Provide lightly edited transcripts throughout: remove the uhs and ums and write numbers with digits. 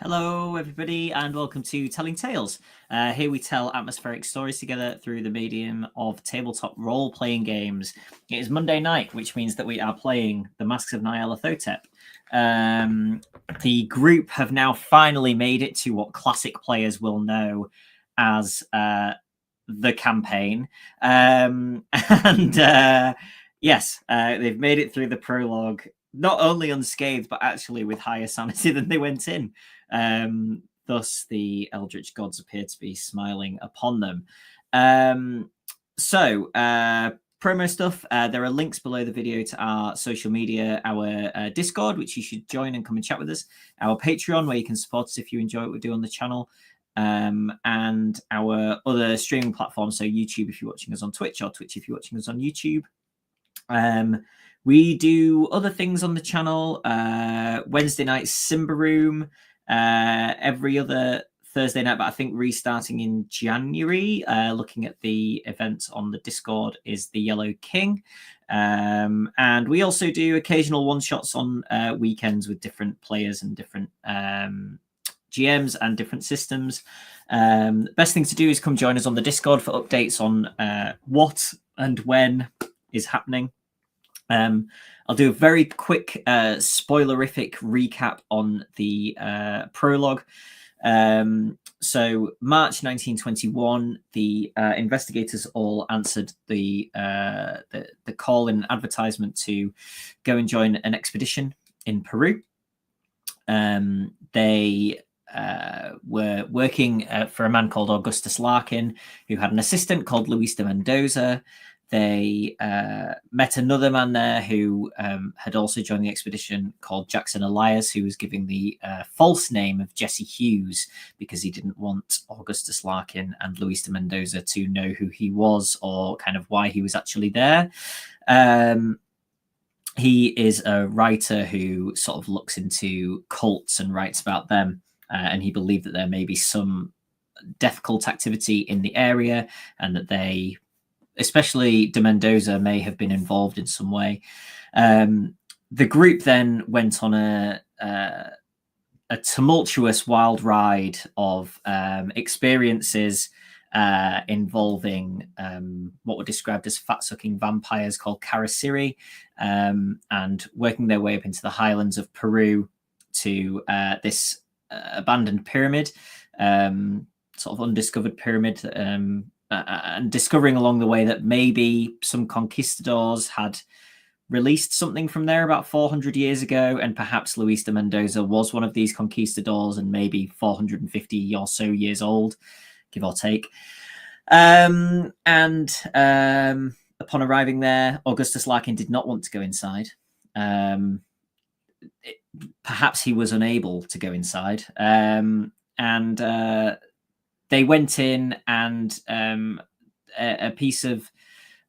Hello, everybody, and welcome to Telling Tales. Here we tell atmospheric stories together through the medium of tabletop role-playing games. It is Monday night, which means that we are playing the Masks of Nyarlathotep. The group have now finally made it to what classic players will know as the campaign. Yes, they've made it through the prologue, not only unscathed, but actually with higher sanity than they went in. Thus, the Eldritch gods appear to be smiling upon them. Promo stuff. There are links below the video to our social media, our Discord, which you should join and come and chat with us, our Patreon, where you can support us if you enjoy what we do on the channel, and our other streaming platforms. So YouTube if you're watching us on Twitch, or Twitch if you're watching us on YouTube. We do other things on the channel. Wednesday night Simba Room, every other Thursday night, but I think restarting in January. Looking at the events on the Discord is the Yellow King. And we also do occasional one-shots on weekends with different players and different GMs and different systems. The best thing to do is come join us on the Discord for updates on what and when is happening. I'll do a very quick spoilerific recap on the prologue. So March 1921, the investigators all answered the call in an advertisement to go and join an expedition in Peru. They were working for a man called Augustus Larkin, who had an assistant called Luis de Mendoza. They met another man there who had also joined the expedition called Jackson Elias, who was giving the false name of Jesse Hughes because he didn't want Augustus Larkin and Luis de Mendoza to know who he was or kind of why he was actually there. He is a writer who sort of looks into cults and writes about them, and he believed that there may be some death cult activity in the area and that they, especially de Mendoza, may have been involved in some way. The group then went on a tumultuous wild ride of experiences involving what were described as fat-sucking vampires called Karasiri, and working their way up into the highlands of Peru to this abandoned pyramid, sort of undiscovered pyramid, and discovering along the way that maybe some conquistadors had released something from there about 400 years ago, and perhaps Luis de Mendoza was one of these conquistadors and maybe 450 or so years old, give or take. Upon arriving there, Augustus Larkin did not want to go inside. Perhaps he was unable to go inside. They went in, and a piece of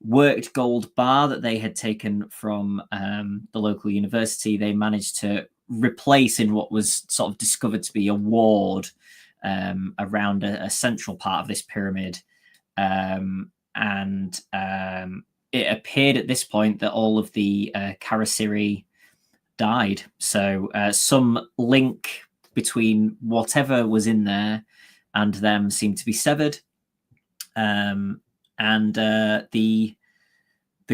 worked gold bar that they had taken from the local university, they managed to replace in what was sort of discovered to be a ward around a central part of this pyramid. It appeared at this point that all of the Karasiri died. So some link between whatever was in there and them seemed to be severed. The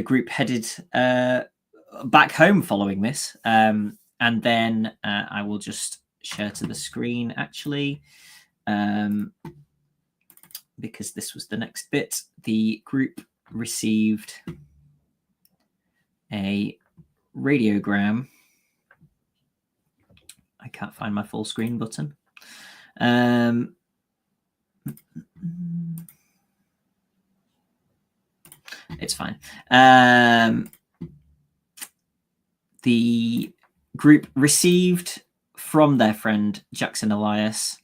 group headed back home following this. And then I will just share to the screen, actually, because this was the next bit. The group received a radiogram. I can't find my full screen button. It's fine. The group received from their friend Jackson Elias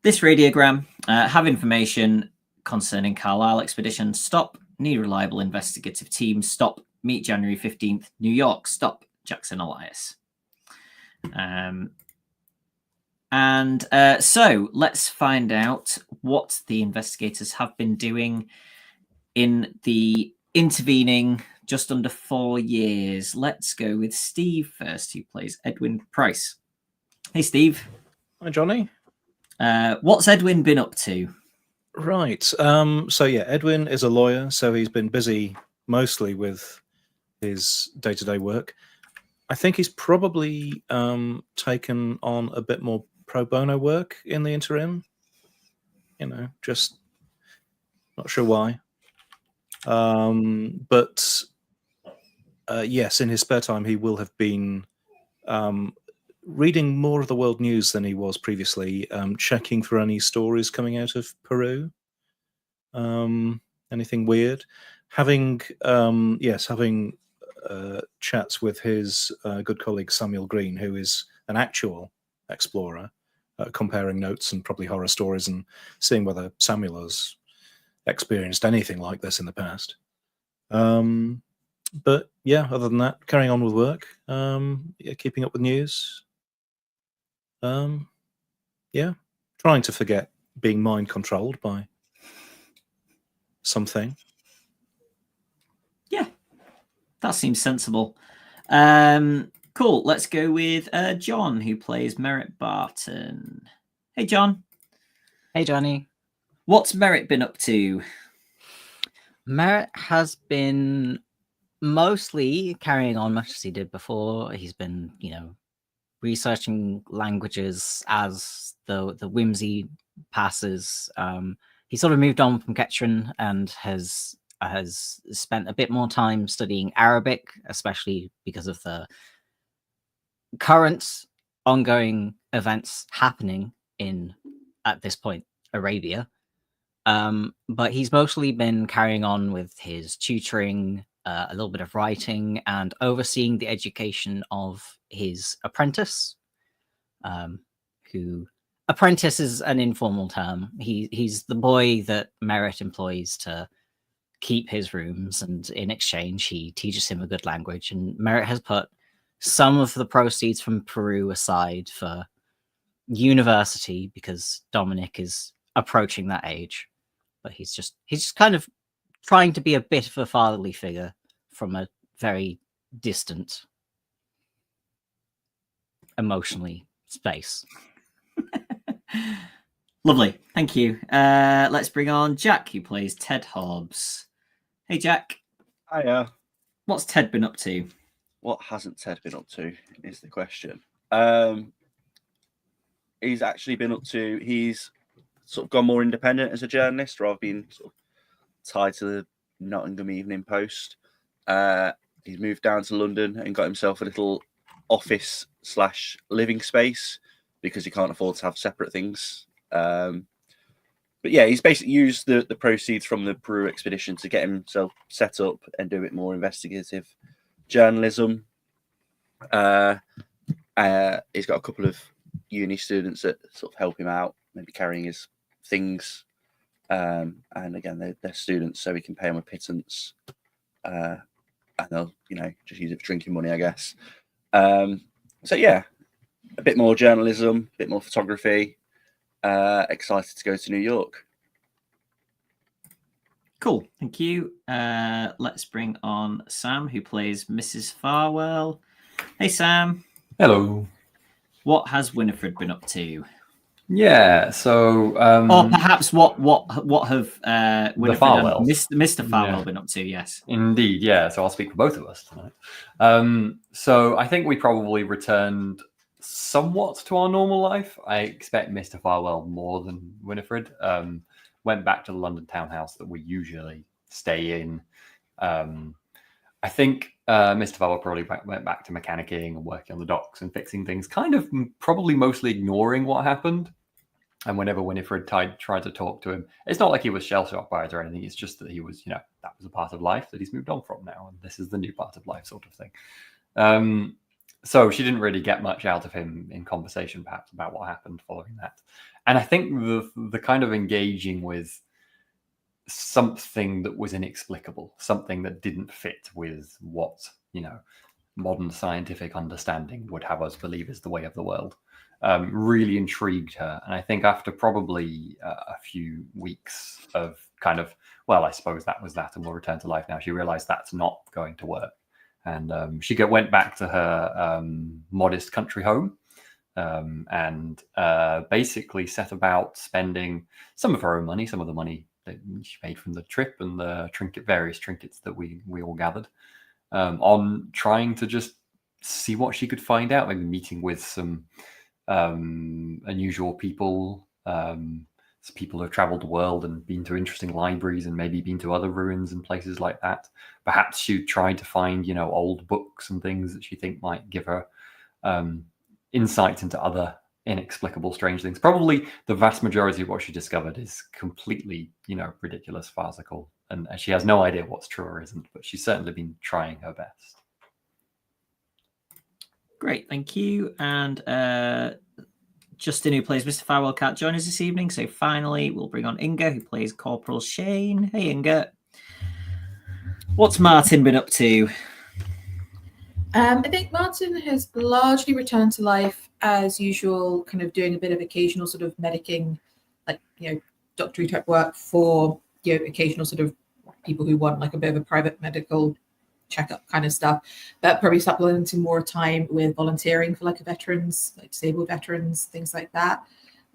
this radiogram. Have information concerning Carlisle expedition. Stop. Need reliable investigative team. Stop. Meet January 15th. New York. Stop. Jackson Elias. So let's find out what the investigators have been doing in the intervening just under 4 years. Let's go with Steve first, who plays Edwin Price. Hey, Steve. Hi, Jonny. What's Edwin been up to? Right. So yeah, Edwin is a lawyer, so he's been busy mostly with his day-to-day work. I think he's probably taken on a bit more pro bono work in the interim. Just not sure why. But yes, in his spare time, he will have been reading more of the world news than he was previously, checking for any stories coming out of Peru. Anything weird? Having chats with his good colleague Samuel Green, who is an actual explorer, comparing notes and probably horror stories and seeing whether Samuel has experienced anything like this in the past. But yeah, other than that, carrying on with work, keeping up with news. Trying to forget being mind controlled by something. Yeah, that seems sensible. Cool. Let's go with John, who plays Merritt Barton. Hey, John. Hey, Jonny. What's Merritt been up to? Merritt has been mostly carrying on much as he did before. He's been, researching languages as the whimsy passes. He sort of moved on from Ketron and has spent a bit more time studying Arabic, especially because of the current ongoing events happening in, at this point, Arabia. But he's mostly been carrying on with his tutoring, a little bit of writing, and overseeing the education of his apprentice, who apprentice is an informal term. He's the boy that Merritt employs to keep his rooms, and in exchange he teaches him a good language. And Merritt has put some of the proceeds from Peru aside for university because Dominic is approaching that age. But he's just kind of trying to be a bit of a fatherly figure from a very distant, emotionally space. Lovely, thank you. Let's bring on Jack, who plays Ted Hobbs. Hey, Jack. Hiya. What's Ted been up to? What hasn't Ted been up to is the question. He's actually been up to, he's sort of gone more independent as a journalist rather than being sort of tied to the Nottingham Evening Post. He's moved down to London and got himself a little office/living space because he can't afford to have separate things. But yeah, he's basically used the proceeds from the Peru expedition to get himself set up and do a bit more investigative journalism. He's got a couple of uni students that sort of help him out, maybe carrying his things. And again, they're students, so he can pay them a pittance. And they'll, just use it for drinking money, I guess. So yeah, a bit more journalism, a bit more photography. Excited to go to New York. Cool, thank you. Let's bring on Sam, who plays Mrs. Farwell. Hey, Sam. Hello. What has Winifred been up to? Yeah, so or perhaps what have Winifred Farwells. and Mr. Farwell been up to? Yes, indeed. Yeah, so I'll speak for both of us tonight. So I think we probably returned somewhat to our normal life. I expect Mr. Farwell more than Winifred. Went back to the London townhouse that we usually stay in. I think Mr. Farwell probably went back to mechanicking and working on the docks and fixing things, kind of probably mostly ignoring what happened. And whenever Winifred tried to talk to him, it's not like he was shell-shocked by it or anything. It's just that he was, that was a part of life that he's moved on from now. And this is the new part of life sort of thing. So she didn't really get much out of him in conversation, perhaps, about what happened following that. And I think the kind of engaging with something that was inexplicable, something that didn't fit with what, modern scientific understanding would have us believe is the way of the world. Really intrigued her. And I think after probably a few weeks of kind of, well, I suppose that was that and we'll return to life now, she realized that's not going to work. And she went back to her modest country home and basically set about spending some of her own money, some of the money that she made from the trip and the various trinkets that we all gathered, on trying to just see what she could find out, maybe meeting with some unusual people, some people who have traveled the world and been to interesting libraries and maybe been to other ruins and places like that. Perhaps she tried to find, old books and things that she think might give her insight into other inexplicable, strange things. Probably the vast majority of what she discovered is completely, ridiculous, farcical, and she has no idea what's true or isn't, but she's certainly been trying her best. Great, thank you. And Justin, who plays Mr. Farewell, can't join us this evening, so finally we'll bring on Inga, who plays Corporal Shane. Hey, Inga. What's Martin been up to? I think Martin has largely returned to life as usual, kind of doing a bit of occasional sort of medicing, like, doctory type work for, occasional sort of people who want like a bit of a private medical checkup kind of stuff, but probably supplementing more time with volunteering for like veterans, like disabled veterans, things like that.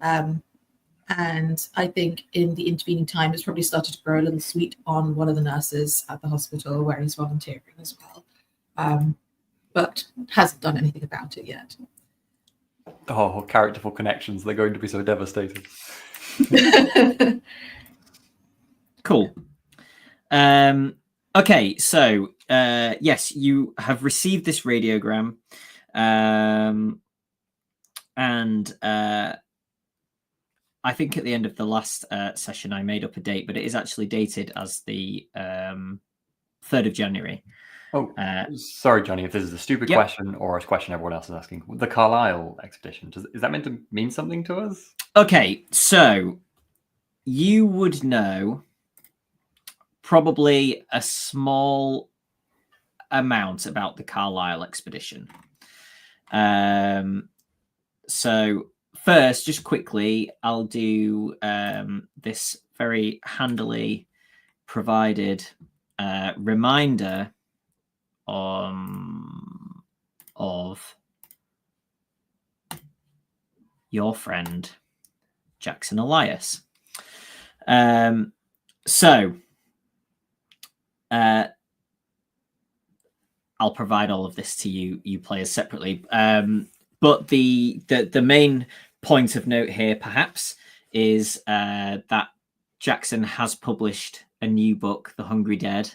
And I think in the intervening time, it's probably started to grow a little sweet on one of the nurses at the hospital where he's volunteering as well. But hasn't done anything about it yet. Oh, characterful connections. They're going to be so devastating. Cool. Okay, so yes, you have received this radiogram. And I think at the end of the last session, I made up a date, but it is actually dated as the 3rd of January. Oh, sorry, Jonny, if this is a stupid question or a question everyone else is asking. The Carlisle expedition, is that meant to mean something to us? Okay, so you would know probably a small amount about the Carlisle expedition. So first, just quickly, I'll do this very handily provided reminder of your friend Jackson Elias. So I'll provide all of this to you players separately. But the main point of note here, perhaps, is that Jackson has published a new book, The Hungry Dead,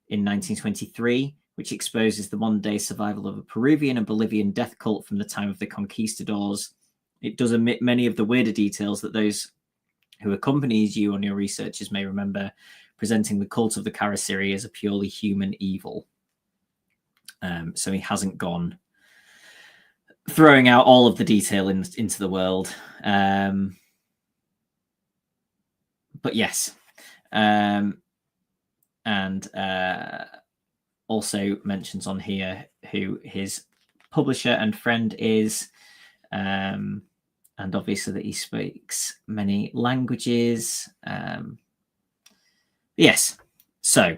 in 1923, which exposes the modern-day survival of a Peruvian and Bolivian death cult from the time of the conquistadors. It does omit many of the weirder details that those who accompanied you on your researches may remember, presenting the cult of the Karasiri as a purely human evil. So he hasn't gone throwing out all of the detail into the world. But yes. And also mentions on here who his publisher and friend is, and obviously that he speaks many languages. Yes. So,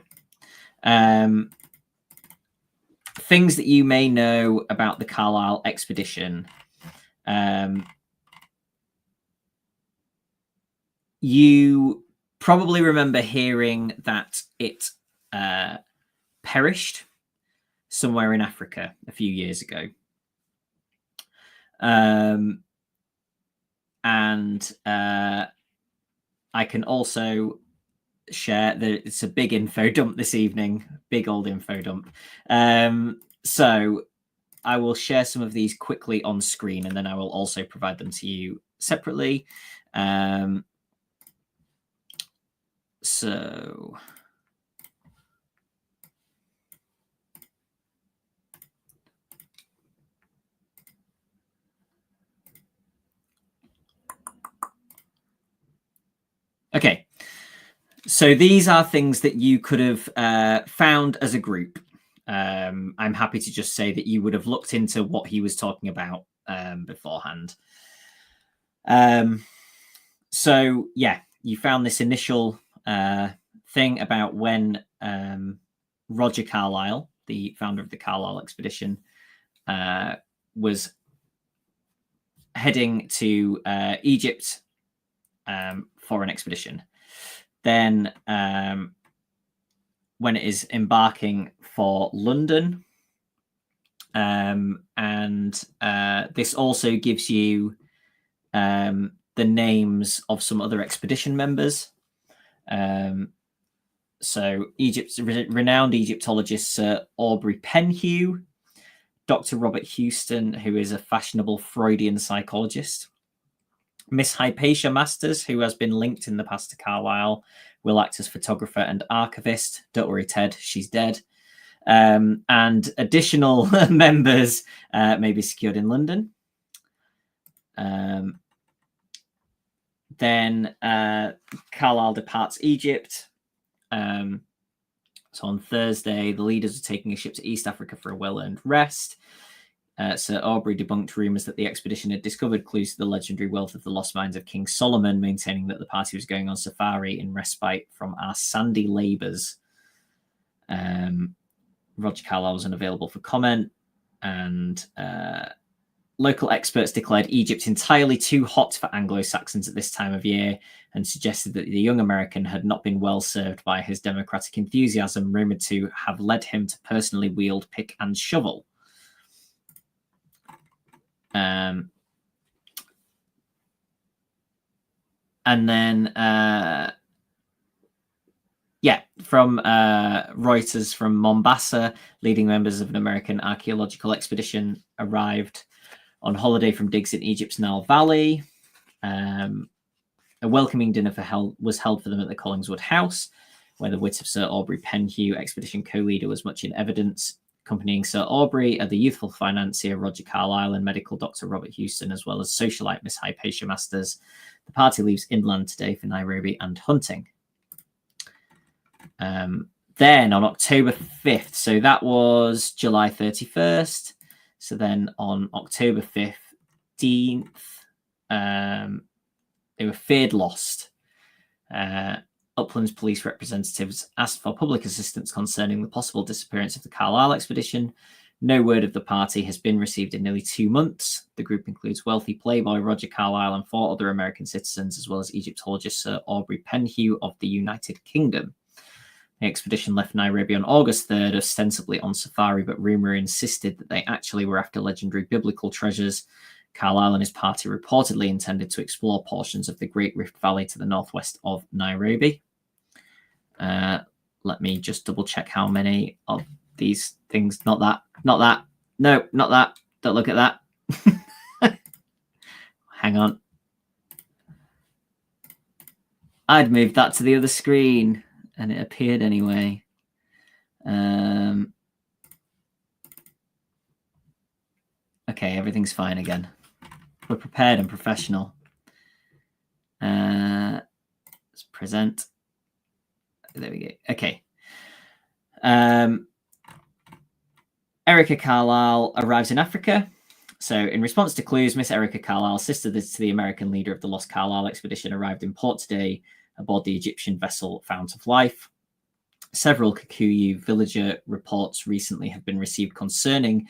things that you may know about the Carlisle expedition. You probably remember hearing that it perished somewhere in Africa a few years ago. And I can also share that it's a big info dump this evening, big old info dump. So I will share some of these quickly on screen, and then I will also provide them to you separately. So okay. So these are things that you could have found as a group. I'm happy to just say that you would have looked into what he was talking about beforehand. So yeah, you found this initial thing about when Roger Carlyle, the founder of the Carlyle expedition, was heading to Egypt for an expedition. Then when it is embarking for London, and this also gives you the names of some other expedition members. So Egypt's renowned Egyptologist Sir Aubrey Penhew, Dr. Robert Houston, who is a fashionable Freudian psychologist, Miss Hypatia Masters, who has been linked in the past to Carlyle, will act as photographer and archivist. Don't worry, Ted, she's dead. And additional members may be secured in London. Then Carlyle departs Egypt. So on Thursday, the leaders are taking a ship to East Africa for a well-earned rest. Sir Aubrey debunked rumours that the expedition had discovered clues to the legendary wealth of the lost mines of King Solomon, maintaining that the party was going on safari in respite from our sandy labours. Roger Carlyle was unavailable for comment, and local experts declared Egypt entirely too hot for Anglo-Saxons at this time of year and suggested that the young American had not been well served by his democratic enthusiasm, rumoured to have led him to personally wield pick and shovel. And then, from Reuters, from Mombasa, leading members of an American archaeological expedition arrived on holiday from digs in Egypt's Nile Valley. A welcoming dinner was held for them at the Collingswood House, where the wit of Sir Aubrey Penhew, expedition co-leader, was much in evidence. Accompanying Sir Aubrey are the youthful financier Roger Carlyle and medical doctor Robert Houston, as well as socialite Miss Hypatia Masters. The party leaves inland today for Nairobi and hunting. Then on October 5th, so that was July 31st. So then on October 15th, they were feared lost. Uplands police representatives asked for public assistance concerning the possible disappearance of the Carlyle expedition. No word of the party has been received in nearly 2 months. The group includes wealthy playboy Roger Carlyle and 4 other American citizens, as well as Egyptologist Sir Aubrey Penhew of the United Kingdom. The expedition left Nairobi on August 3rd, ostensibly on safari, but rumour insisted that they actually were after legendary biblical treasures. Carlyle and his party reportedly intended to explore portions of the Great Rift Valley to the northwest of Nairobi. Let me just double check how many of these things. Not that. No, not that. Don't look at that. Hang on. I'd moved that to the other screen and it appeared anyway. Okay, everything's fine again. We're prepared and professional. Let's present. There we go. Okay. Erica Carlyle arrives in Africa. So in response to clues, Miss Erica Carlyle, sister to the American leader of the Lost Carlyle expedition, arrived in port today aboard the Egyptian vessel Fount of Life. Several Kikuyu villager reports recently have been received concerning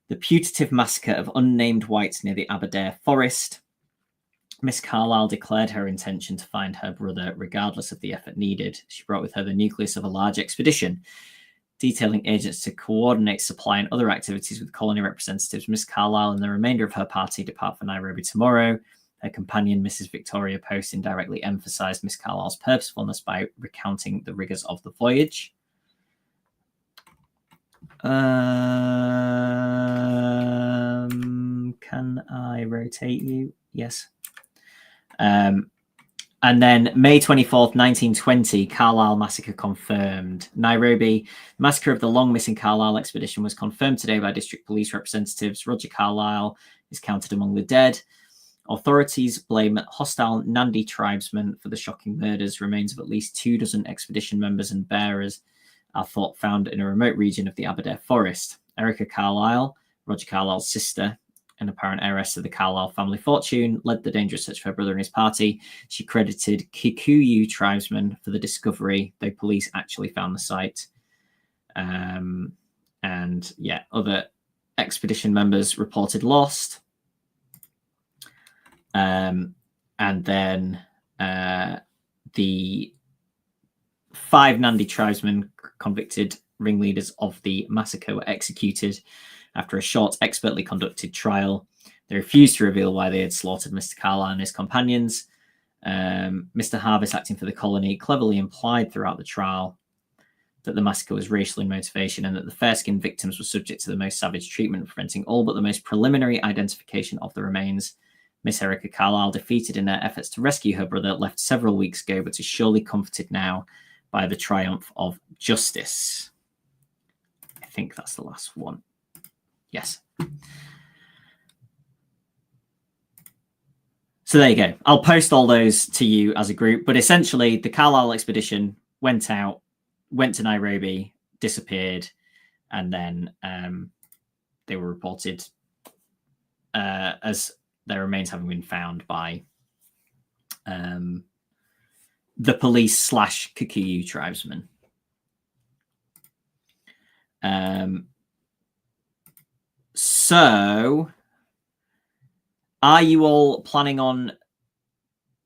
the putative massacre of unnamed whites near the Aberdare forest. Miss Carlyle declared her intention to find her brother, regardless of the effort needed. She brought with her the nucleus of a large expedition, detailing agents to coordinate supply and other activities with colony representatives. Miss Carlyle and the remainder of her party depart for Nairobi tomorrow. Her companion, Mrs. Victoria Post, indirectly emphasised Miss Carlyle's purposefulness by recounting the rigours of the voyage. Can I rotate you? Yes. And then May 24th, 1920, Carlisle massacre confirmed. Nairobi, the massacre of the long-missing Carlisle expedition was confirmed today by district police representatives. Roger Carlyle is counted among the dead. Authorities blame hostile Nandi tribesmen for the shocking murders. Remains of at least 24 expedition members and bearers are thought found in a remote region of the Aberdare Forest. Erica Carlyle, Roger Carlyle's sister and apparent heiress of the Carlyle family fortune, led the dangerous search for her brother and his party. She credited Kikuyu tribesmen for the discovery, though police actually found the site. And yeah, other expedition members reported lost. And then the 5 Nandi tribesmen, convicted ringleaders of the massacre, were executed after a short, expertly conducted trial. They refused to reveal why they had slaughtered Mr. Carlyle and his companions. Mr. Harvest, acting for the colony, cleverly implied throughout the trial that the massacre was racial in motivation and that the fair-skinned victims were subject to the most savage treatment, preventing all but the most preliminary identification of the remains. Miss Erica Carlyle, defeated in her efforts to rescue her brother, left several weeks ago, but is surely comforted now by the triumph of justice. I think that's the last one. Yes. So there you go. I'll post all those to you as a group. But essentially, the Carlisle expedition went out, went to Nairobi, disappeared, and then they were reported as their remains having been found by the police / Kikuyu tribesmen. So, are you all planning on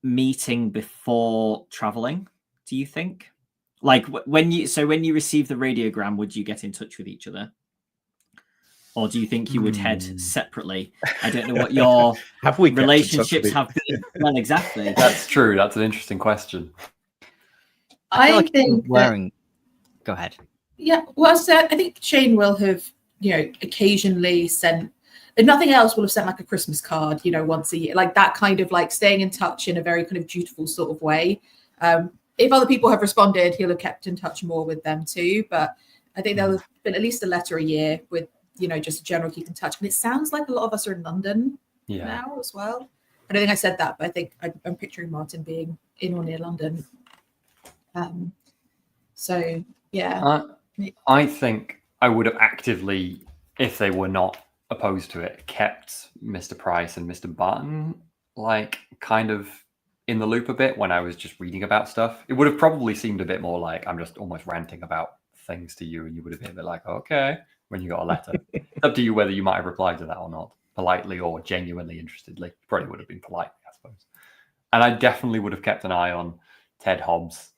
meeting before traveling, do you think? Like when you receive the radiogram, would you get in touch with each other? Or do you think you would head separately? I don't know what your relationships have been. Well, exactly. That's true. That's an interesting question. I think Go ahead. Yeah, well, so I think Shane will have, occasionally sent, if nothing else, will have sent like a Christmas card, once a year, like that kind of like staying in touch in a very kind of dutiful sort of way. If other people have responded, he'll have kept in touch more with them too. But I think there'll have been at least a letter a year with, just a general keep in touch. And it sounds like a lot of us are in London now as well. I don't think I said that, but I think I'm picturing Martin being in or near London. So yeah. I think I would have actively, if they were not opposed to it, kept Mr. Price and Mr. Barton like kind of in the loop a bit when I was just reading about stuff. It would have probably seemed a bit more like I'm just almost ranting about things to you, and you would have been a bit like, okay, when you got a letter. It's up to you whether you might have replied to that or not, politely or genuinely interestedly. Probably would have been polite, I suppose. And I definitely would have kept an eye on Ted Hobbs,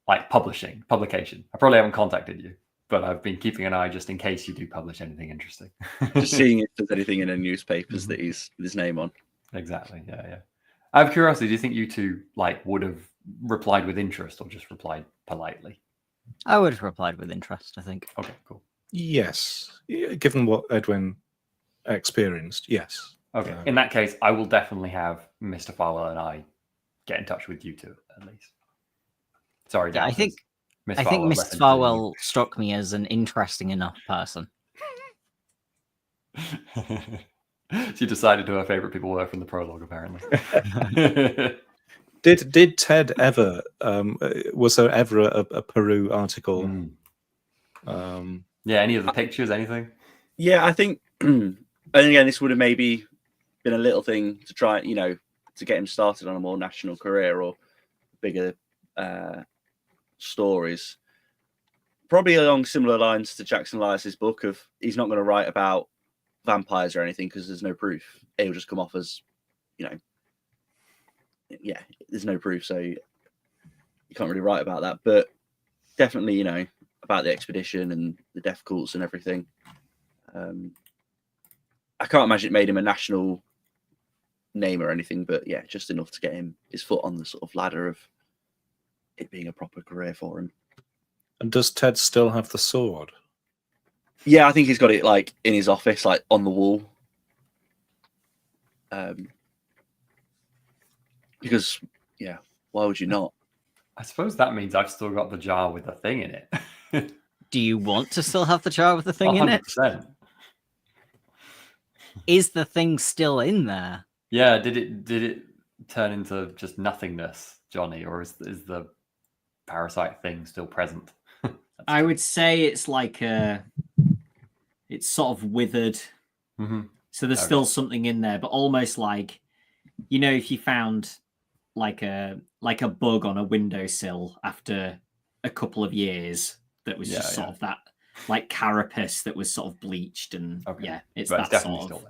like publication. I probably haven't contacted you, but I've been keeping an eye just in case you do publish anything interesting. Just seeing if there's anything in the newspapers that he's with his name on. Exactly. Yeah. Out of curiosity, do you think you two would have replied with interest or just replied politely? I would have replied with interest, I think. Okay, cool. Yes. Given what Edwin experienced, yes. Okay. In that case, I will definitely have Mr. Farwell and I get in touch with you two at least. Sorry, yeah, I think Mr. Farwell struck me as an interesting enough person. She decided who her favorite people were from the prologue, apparently. Did Ted ever? Was there ever a Peru article? Yeah, any of the pictures, anything? Yeah, I think. And again, this would have maybe been a little thing to try, to get him started on a more national career or bigger stories. Probably along similar lines to Jackson Elias's book of he's not going to write about vampires or anything because there's no proof. It'll just come off as, there's no proof, so you can't really write about that. But definitely, about the expedition and the death cults and everything. I can't imagine it made him a national name or anything, but yeah, just enough to get him his foot on the sort of ladder of it being a proper career for him. And does Ted still have the sword? Yeah, I think he's got it in his office, on the wall. Because, yeah, why would you not? I suppose that means I've still got the jar with the thing in it. Do you want to still have the jar with the thing 100%. in it? Is the thing still in there? Yeah, did it turn into just nothingness, Jonny, or is the parasite thing still present I would say it's like it's sort of withered. Mhm. So there's Okay. still something in there, but almost like, you know, if you found like a bug on a windowsill after a couple of years that was just sort of that like carapace that was sort of bleached, and Okay. it's But that it's definitely sort of. still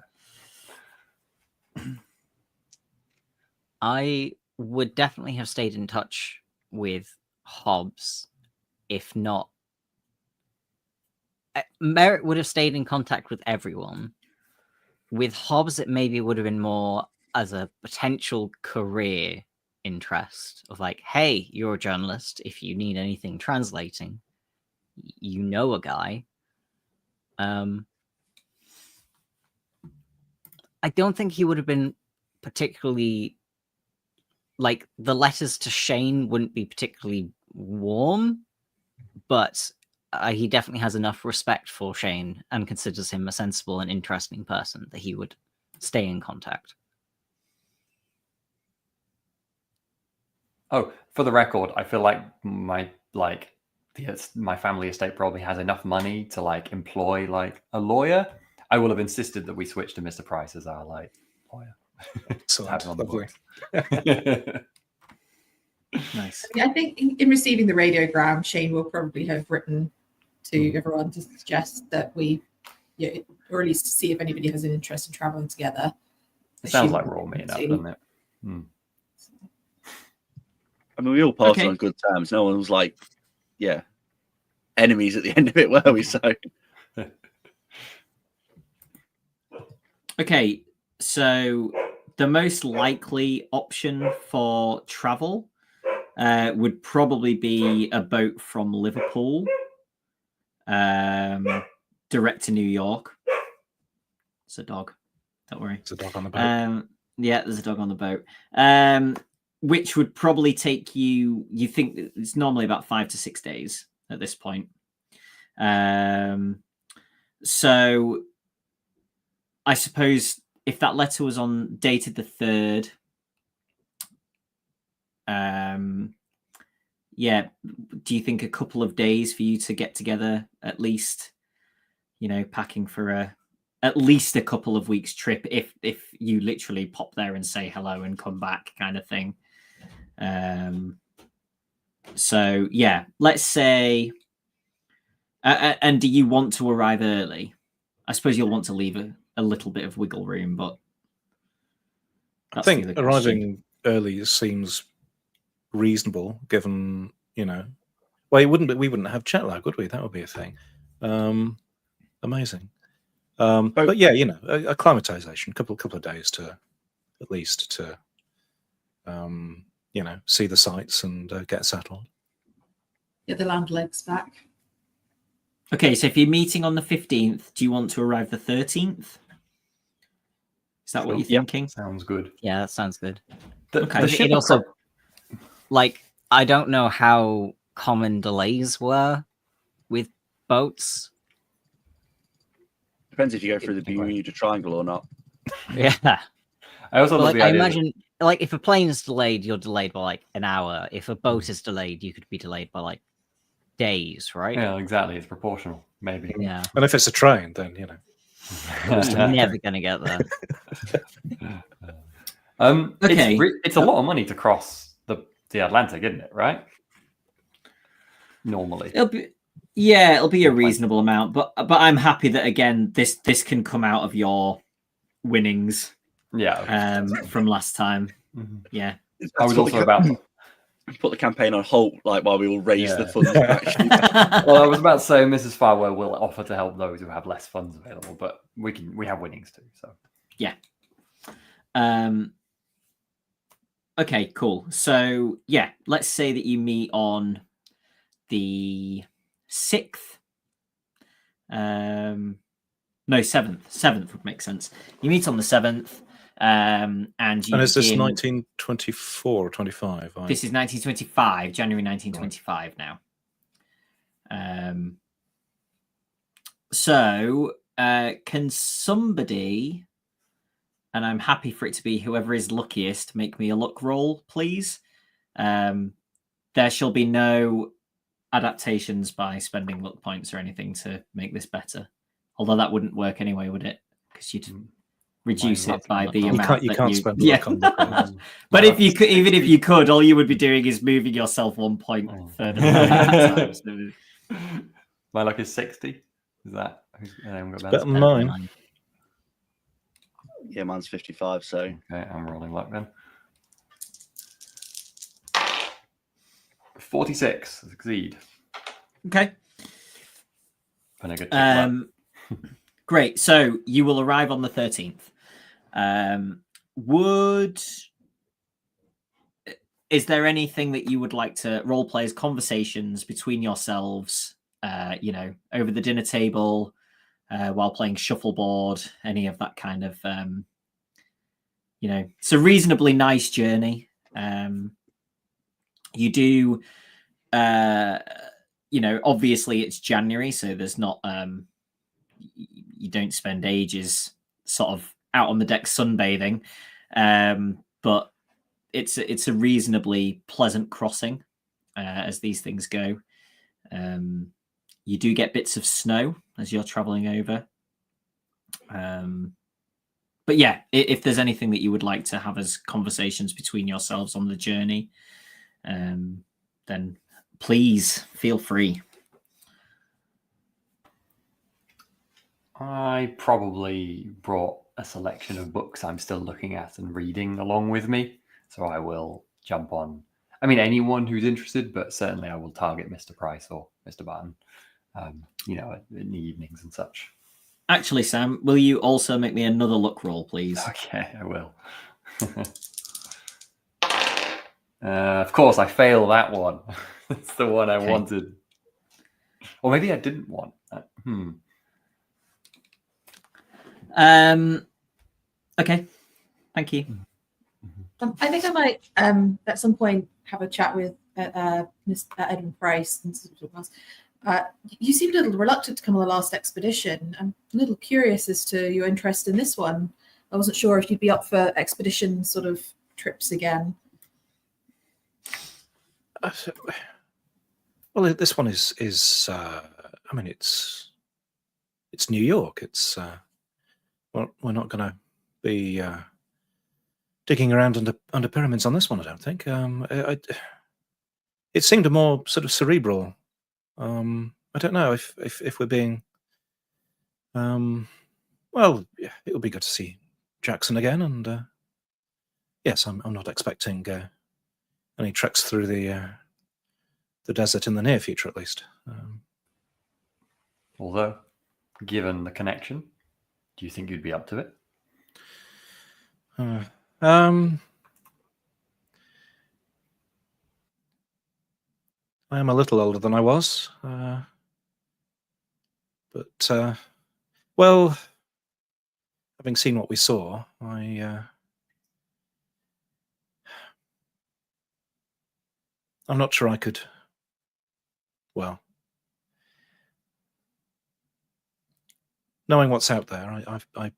there. I would definitely have stayed in touch with Hobbs, if not. Merritt would have stayed in contact with everyone. With Hobbs, it maybe would have been more as a potential career interest of like, hey, you're a journalist. If you need anything translating, you know a guy. I don't think he would have been particularly like the letters to Shane wouldn't be particularly warm, but he definitely has enough respect for Shane and considers him a sensible and interesting person that he would stay in contact. Oh, for the record, I feel like my family estate probably has enough money to like employ like a lawyer. I will have insisted that we switch to Mr. Price as our like lawyer. So Have him on the lovely. books. Nice. I think in receiving the radiogram, Shane will probably have written to everyone to suggest that we, or at least to see if anybody has an interest in traveling together. It sounds like Assuming we're all meeting up, to- doesn't it? I mean, we all parted Okay. on good terms. No one was like, enemies at the end of it, were we? So Okay, so the most likely option for travel would probably be a boat from Liverpool direct to New York. It's a dog. Don't worry. It's a dog on the boat. Yeah, there's a dog on the boat. Which would probably take you think it's normally about 5 to 6 days at this point. So I suppose if that letter was dated the 3rd, do you think a couple of days for you to get together at least, packing for at least a couple of weeks trip if you literally pop there and say hello and come back kind of thing. So yeah, let's say and do you want to arrive early? I suppose you'll want to leave a little bit of wiggle room, but I that's the think other question. arriving early seems reasonable, given well, we wouldn't have jet lag, would we? That would be a thing. Amazing. But yeah, acclimatization, couple of days to at least to see the sights and get settled. Get the land legs back. Okay, so if you're meeting on the 15th, do you want to arrive the 13th? Is that what you're thinking? Sounds good. Yeah, that sounds good. Okay. The ship It also, acro- like, I don't know how common delays were with boats. depends if you go through the Bermuda Triangle or not. Yeah. I also But, love like, the I idea that- imagine, like, if a plane is delayed, you're delayed by like an hour. If a boat is delayed, you could be delayed by like days, right? Yeah, exactly. It's proportional, maybe. Yeah. And if it's a train, then Never gonna get there. Okay. It's a lot of money to cross the Atlantic, isn't it? Right? Normally. It'll be a reasonable amount, but I'm happy that again this can come out of your winnings Yeah. from last time. Mhm. Yeah. I was also about to, put the campaign on hold, like while we all raise the Yeah. funds. to actually- well, I was about to say Mrs. Farwell will offer to help those who have less funds available, but we have winnings too. So Okay, cool. So yeah, let's say that you meet on the 6th. No, 7th. 7th would make sense. You meet on the 7th, and you. And is this begin- 1924 or 25? This is 1925, January 1925 now. So can somebody, and I'm happy for it to be whoever is luckiest, make me a luck roll, please. There shall be no adaptations by spending luck points or anything to make this better. Although that wouldn't work anyway, would it? Because you'd reduce it that's by not the much. amount. You that can't spend luck on the But if you could, even if you could, all you would be doing is moving yourself 1 point further back. My luck is 60. Is that? better than mine. Yeah, mine's 55. So Okay, I'm rolling luck then. 46. Succeed. Okay. And I get luck. Great. So you will arrive on the 13th. Is there anything that you would like to role play as conversations between yourselves, over the dinner table, while playing shuffleboard, any of that kind of, it's a reasonably nice journey. You do, obviously it's January, so there's not, you don't spend ages sort of out on the deck sunbathing, but it's a reasonably pleasant crossing as these things go. You do get bits of snow as you're traveling over. But yeah, if there's anything that you would like to have as conversations between yourselves on the journey, then please feel free. I probably brought a selection of books I'm still looking at and reading along with me. So I will jump on. I mean, anyone who's interested, but certainly I will target Mr. Price or Mr. Barton, in the evenings and such. Actually, Sam, will you also make me another luck roll, please? Okay, I will. Of course, I fail that one. It's the one I wanted. Or maybe I didn't want that. Okay, thank you. I think I might at some point have a chat with Mr. Edwin Price. You seemed a little reluctant to come on the last expedition. I'm a little curious as to your interest in this one. I wasn't sure if you'd be up for expedition sort of trips again. Well, this one is it's New York. It's we're not going to be digging around under pyramids on this one, I don't think. It seemed a more sort of cerebral. I don't know if we're being. Well, yeah, it would be good to see Jackson again, and yes, I'm not expecting any treks through the desert in the near future, at least. Although, given the connection, do you think you'd be up to it? I am a little older than I was, but well, having seen what we saw, I'm not sure I could. Well, knowing what's out there, I'm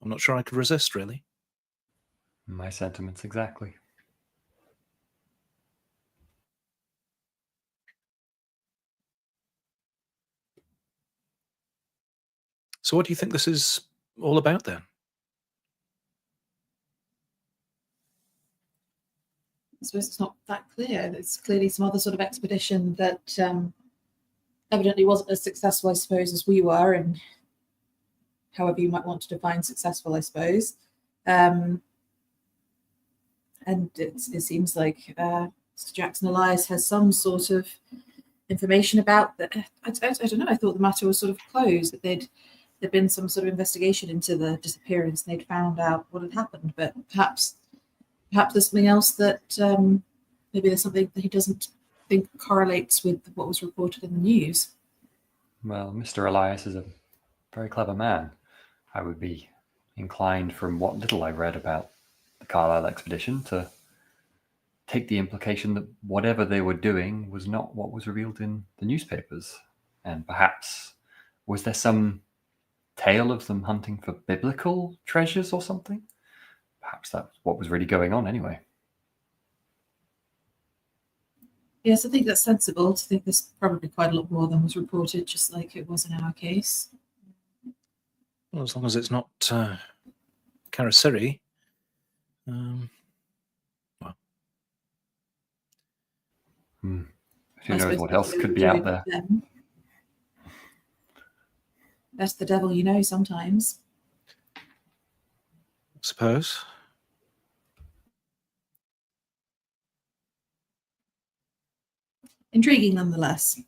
not sure I could resist, really. My sentiments exactly. So what do you think this is all about, then? I suppose it's not that clear. It's clearly some other sort of expedition that evidently wasn't as successful, I suppose, as we were, and however you might want to define successful, I suppose. And it seems like Mr. Jackson Elias has some sort of information about that. I don't know. I thought the matter was sort of closed, that there'd been some sort of investigation into the disappearance and they'd found out what had happened. But perhaps there's something else that maybe there's something that he doesn't think correlates with what was reported in the news. Well, Mr. Elias is a very clever man. I would be inclined, from what little I've read about the Carlisle expedition, to take the implication that whatever they were doing was not what was revealed in the newspapers. And perhaps, was there some tale of them hunting for biblical treasures or something? Perhaps that's what was really going on anyway. Yes, I think that's sensible to think there's probably quite a lot more than was reported, just like it was in our case. Well, as long as it's not Karasiri. Well, Who I knows suppose what that's else they could were be out doing there? then. That's the devil you know sometimes. I suppose. Intriguing nonetheless.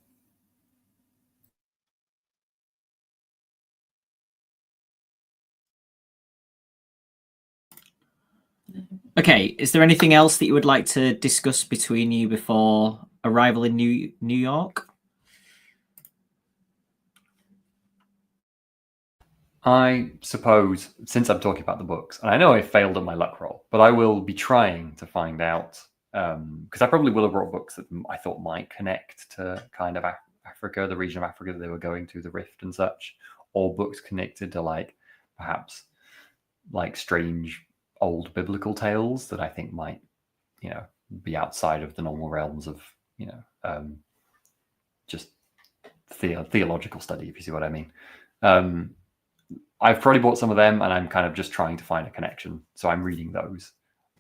Okay, is there anything else that you would like to discuss between you before arrival in New York? I suppose, since I'm talking about the books, and I know I failed at my luck roll, but I will be trying to find out, because I probably will have brought books that I thought might connect to kind of Africa, the region of Africa that they were going to, the Rift and such, or books connected to like perhaps like strange old biblical tales that I think might, be outside of the normal realms of, just theological study, if you see what I mean. I've probably bought some of them, and I'm kind of just trying to find a connection. So I'm reading those.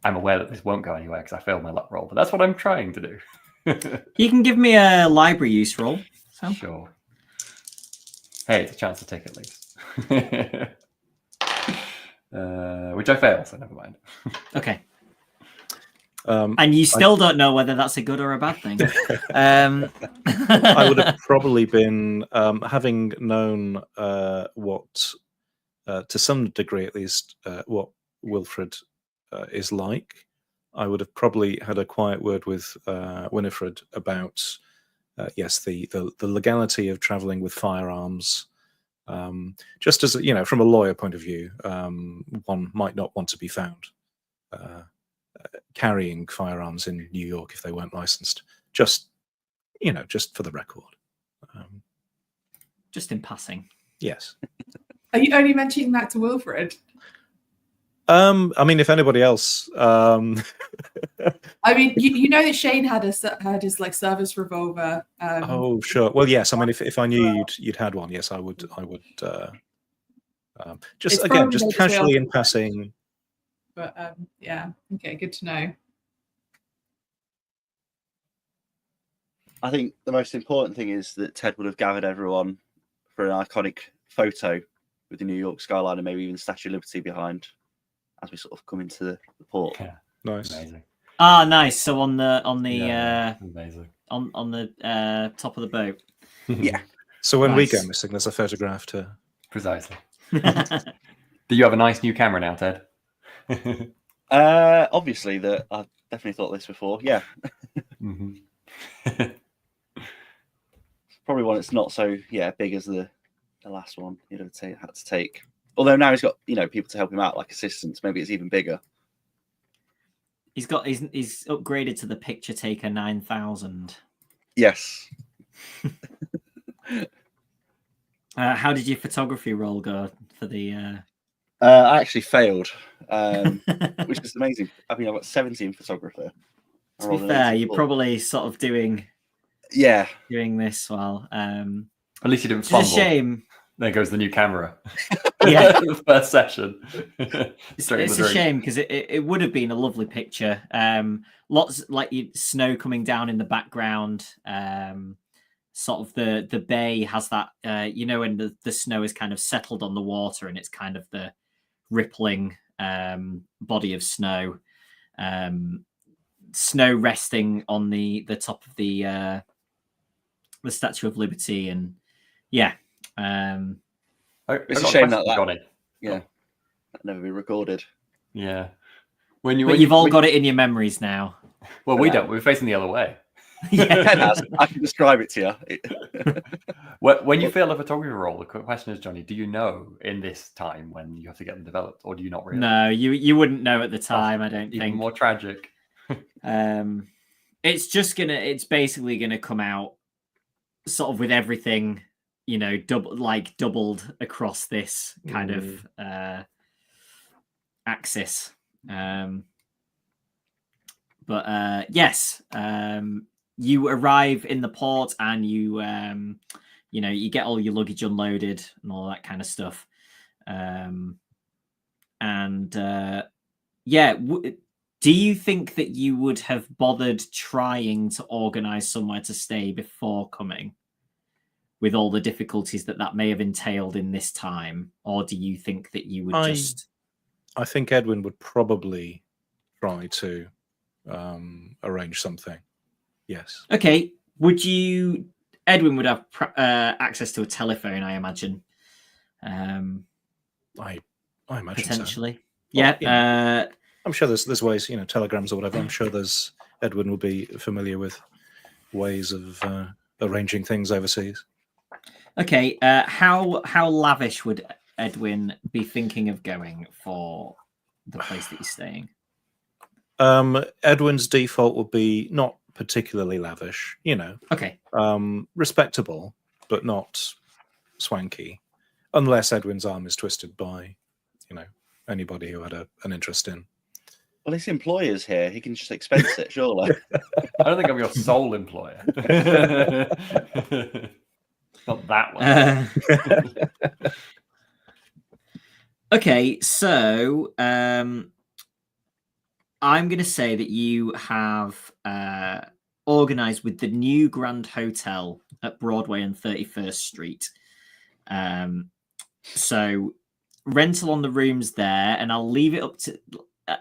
I'm aware that this won't go anywhere because I failed my luck roll, but that's what I'm trying to do. You can give me a library use roll. So. Sure. Hey, it's a chance to take at least. Which I fail, so never mind. Okay. And you still don't know whether that's a good or a bad thing. I would have probably been, having known what, to some degree at least, what Wilfred is like, I would have probably had a quiet word with Winifred about, yes, the legality of traveling with firearms. Just as, from a lawyer point of view, one might not want to be found carrying firearms in New York if they weren't licensed. Just for the record. Just in passing. Yes. Are you only mentioning that to Wilfred? I mean, if anybody else, I mean, you know that Shane had his like service revolver. Oh, sure. Well, yes. I mean, if I knew you'd had one, yes, I would. Just again, just casually in passing. But yeah, okay, good to know. I think the most important thing is that Ted would have gathered everyone for an iconic photo with the New York skyline and maybe even Statue of Liberty behind as we sort of come into the port. Yeah, nice. Amazing. Ah, nice. So on the amazing. on the top of the boat. Yeah. So when we Nice. go missing, there's a photograph to. Precisely. Do you have a nice new camera now, Ted? Obviously, that I definitely thought this before. Yeah. Mm-hmm. Probably one that's not so big as the last one had to take. Although now he's got people to help him out, like assistants. Maybe it's even bigger. He's upgraded to the Picture Taker 9000. Yes. How did your photography roll go for the? I actually failed, which is amazing. I mean, I've got 17 photographer. To be fair, you're probably sort of doing this while. At least you didn't It's fumble. a shame. There goes the new camera. Yeah. The first session. It's a shame because it would have been a lovely picture. Lots like snow coming down in the background. Sort of the bay has that, when the snow is kind of settled on the water and it's kind of the rippling body of snow. Snow resting on the top of the Statue of Liberty, and it's a shame that Jonny. That never be recorded. Yeah. But you've all got it in your memories now. Well, we don't. We're facing the other way. Yeah. I can describe it to you. When you fail a photography role, the question is, Jonny, do you know in this time when you have to get them developed, or do you not really? No, you wouldn't know at the time. I don't even think. More tragic. It's basically gonna come out sort of with everything, doubled across this kind of axis. But yes, you arrive in the port and you you get all your luggage unloaded and all that kind of stuff. Do you think that you would have bothered trying to organize somewhere to stay before coming, with all the difficulties that may have entailed in this time? Or do you think that you would I think Edwin would probably try to arrange something. Yes. Okay. Edwin would have access to a telephone, I imagine. I imagine potentially. So. Yeah. I'm sure there's ways, telegrams or whatever. I'm sure Edwin will be familiar with ways of arranging things overseas. Okay. How lavish would Edwin be thinking of going for the place that he's staying? Edwin's default would be not particularly lavish, Okay. Respectable, but not swanky, unless Edwin's arm is twisted by, anybody who had an interest in. Well, his employer's here. He can just expense it, surely. I don't think I'm your sole employer. Not that one. Okay, so I'm going to say that you have organized with the new Grand Hotel at Broadway and 31st Street. So rental on the rooms there, and I'll leave it up to...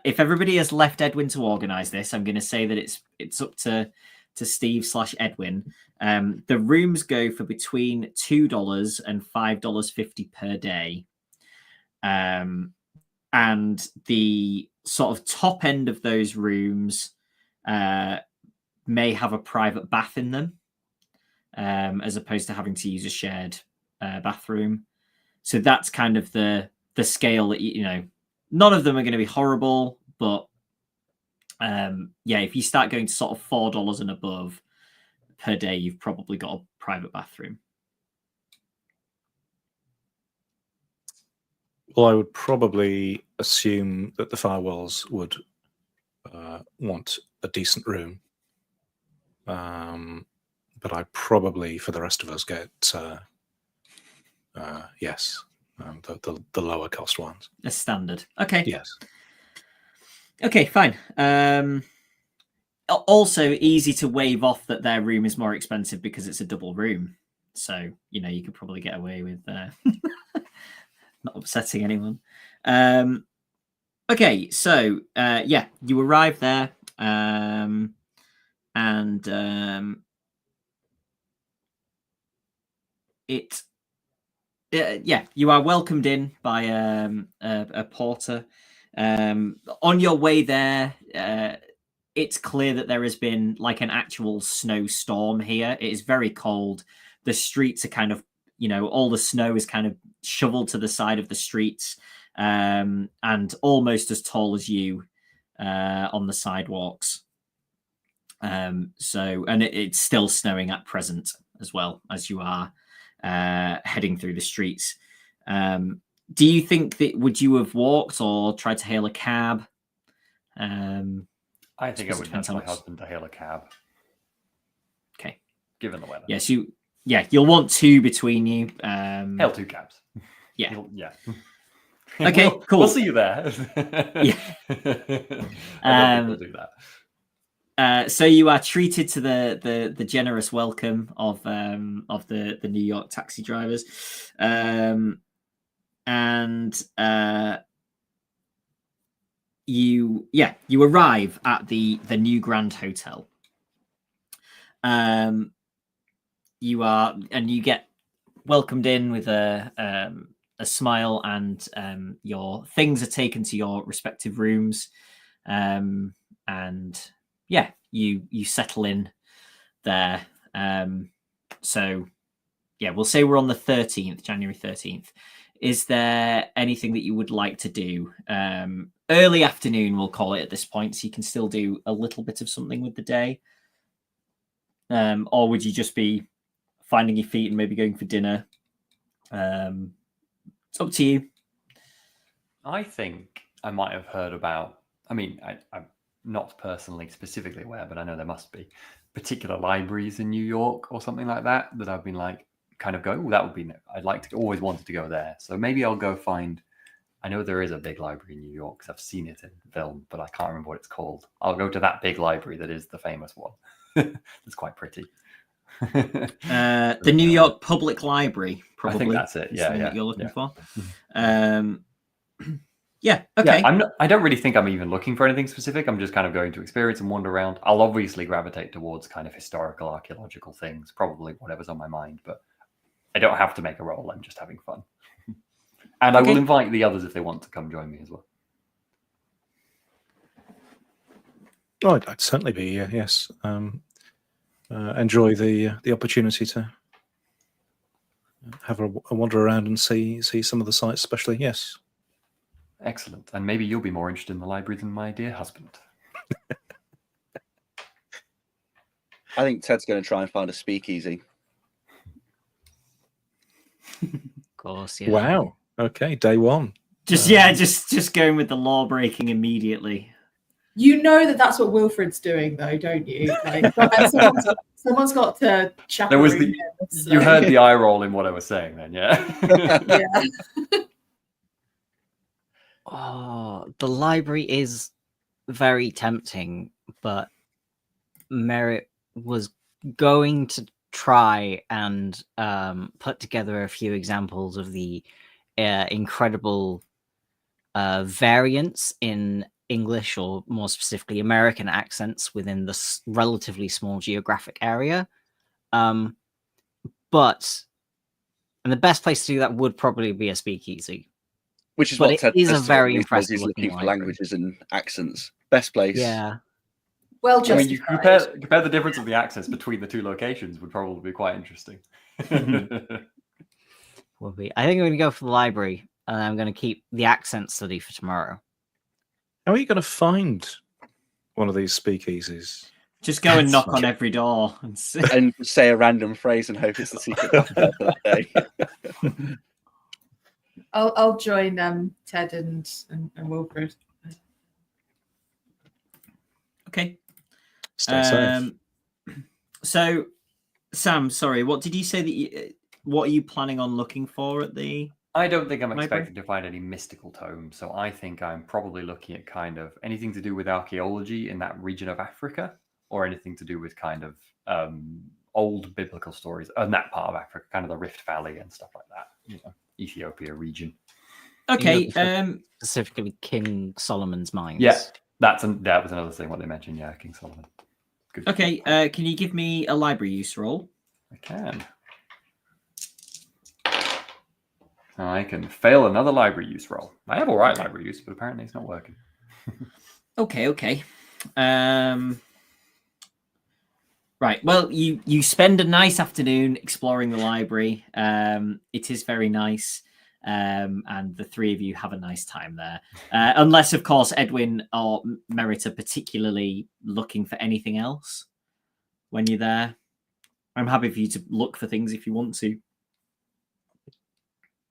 if everybody has left Edwin to organize this, I'm going to say that it's up to Steve/Edwin. The rooms go for between $2 and $5.50 per day. And the sort of top end of those rooms may have a private bath in them, as opposed to having to use a shared bathroom. So that's kind of the scale that none of them are going to be horrible, but if you start going to sort of $4 and above per day, you've probably got a private bathroom. Well, I would probably assume that the firewalls would want a decent room, but I probably, for the rest of us, get the lower cost ones. A standard. Okay. Yes. Okay, fine. Also easy to wave off that their room is more expensive because it's a double room. So, you could probably get away with not upsetting anyone. Okay, so you arrive there, and you are welcomed in by a porter. On your way there, it's clear that there has been like an actual snowstorm here. It is very cold. The streets are kind of, all the snow is kind of shoveled to the side of the streets, and almost as tall as you on the sidewalks. It's still snowing at present as well as you are heading through the streets. Do you think that would you have walked or tried to hail a cab? I think I would nudge my husband to hail a cab. Okay. Given the weather. Yes, you'll want two between you. Hail two cabs. Yeah. Yeah. Okay, cool. We'll see you there. Yeah. I don't think we'll do that. So you are treated to the generous welcome of the New York taxi drivers, you arrive at the new Grand Hotel. You get welcomed in with a smile, and your things are taken to your respective rooms, you settle in there. We'll say we're on the 13th, January 13th. Is there anything that you would like to do? Early afternoon, we'll call it at this point, so you can still do a little bit of something with the day. Or would you just be finding your feet and maybe going for dinner? It's up to you. I think I might have heard about, I'm not personally specifically aware, but I know there must be, particular libraries in New York or something like that I've been like kind of going, oh, that would be, I'd like to, always wanted to go there. So maybe I'll go find, I know there is a big library in New York because I've seen it in film, but I can't remember what it's called. I'll go to that big library that is the famous one. It's quite pretty. The New York Public Library, probably. I think that's it. Yeah, that you're looking for. Yeah, okay. I don't really think I'm even looking for anything specific. I'm just kind of going to experience and wander around. I'll obviously gravitate towards kind of historical, archaeological things, probably whatever's on my mind, but I don't have to make a roll. I'm just having fun. And I will invite the others if they want to come join me as well. Oh, I'd certainly be, yes. Enjoy the opportunity to have a wander around and see some of the sites, especially, yes. Excellent. And maybe you'll be more interested in the library than my dear husband. I think Ted's going to try and find a speakeasy. Of course, yeah. Wow. Okay, day one. Just going with the law breaking immediately. You know that's what Wilfred's doing, though, don't you? Like, someone's got to chaperone him. So. You heard the eye roll in what I was saying then, yeah? Yeah. Oh, the library is very tempting, but Merritt was going to try and put together a few examples of the incredible variance in English, or more specifically American accents within the relatively small geographic area. And the best place to do that would probably be a speakeasy. Which is but what Ted is a says very he's impressive looking for library. languages and accents. Best place. Yeah. Well, I mean, you compare the difference of the accents between the two locations would probably be quite interesting. Will be. I think I'm going to go for the library, and I'm going to keep the accent study for tomorrow. How are you going to find one of these speakeasies? Just go and knock on every door and say a random phrase and hope it's the secret password for that day. I'll join Ted and Wilfred. Okay. Stay safe. So, Sam, sorry, what did you say that what are you planning on looking for at the I don't think I'm library? expecting to find any mystical tomes, so I think I'm probably looking at kind of anything to do with archaeology in that region of Africa, or anything to do with kind of old biblical stories in that part of Africa, kind of the Rift Valley and stuff like that, Ethiopia region. Okay. Specifically King Solomon's mines. Yeah, that was another thing what they mentioned. Yeah, King Solomon. Good. Okay. Can you give me a library use roll? I can. I can fail another library use roll. I have all right library use, but apparently it's not working. Okay. Right. Well, you spend a nice afternoon exploring the library. It is very nice. And the three of you have a nice time there. Unless, of course, Edwin or Merritt are particularly looking for anything else when you're there. I'm happy for you to look for things if you want to.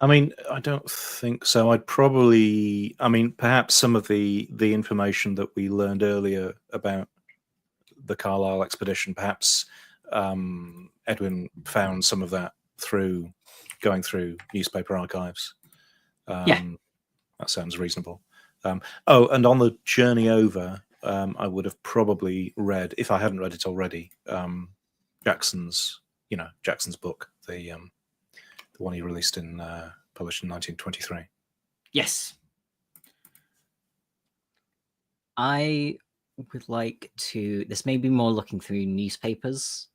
I mean, I don't think so. Perhaps some of the information that we learned earlier about the Carlisle expedition, perhaps Edwin found some of that through going through newspaper archives. That sounds reasonable. And on the journey over, I would have probably read, if I hadn't read it already, Jackson's book, the one he released published in 1923. Yes. I would like to. This may be more looking through newspapers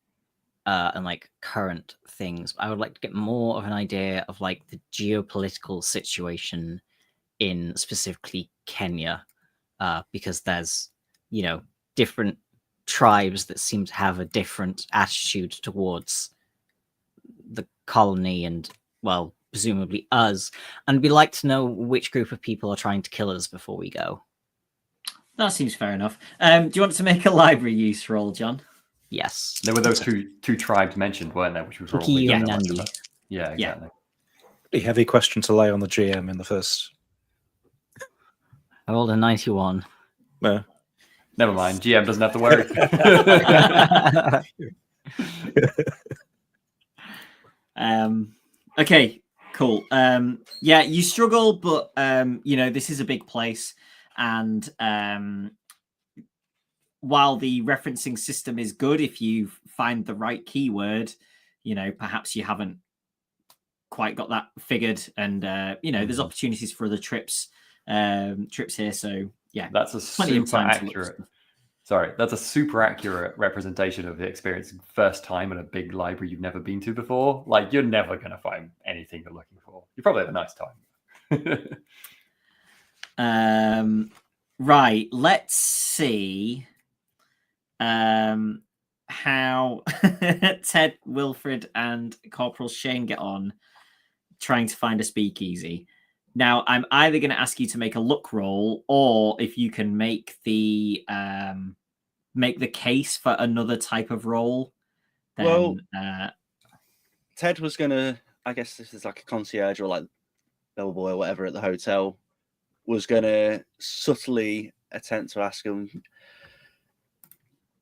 and like current things. I would like to get more of an idea of like the geopolitical situation in specifically Kenya, because there's different tribes that seem to have a different attitude towards the colony and, well, presumably us. And we'd like to know which group of people are trying to kill us before we go. That seems fair enough. Do you want to make a library use roll, John? Yes. There were those two tribes mentioned, weren't there? Which was all Kiki and Nandi. Yeah, exactly. Pretty heavy question to lay on the GM in the first. I rolled a 91. Never mind. GM doesn't have to worry. Okay, cool. Yeah, you struggle, but this is a big place, and while the referencing system is good, if you find the right keyword, perhaps you haven't quite got that figured, and there's opportunities for other trips here. So yeah, that's a super accurate. Sorry, that's a super accurate representation of the experience. First time in a big library you've never been to before. Like, you're never going to find anything you're looking for. You probably have a nice time. Right. Let's see how Ted, Wilfred, and Corporal Shane get on trying to find a speakeasy. Now, I'm either going to ask you to make a luck roll, or if you can make the case for another type of roll. Then, Ted was going to, I guess this is like a concierge or like bellboy or whatever at the hotel, was going to subtly attempt to ask him,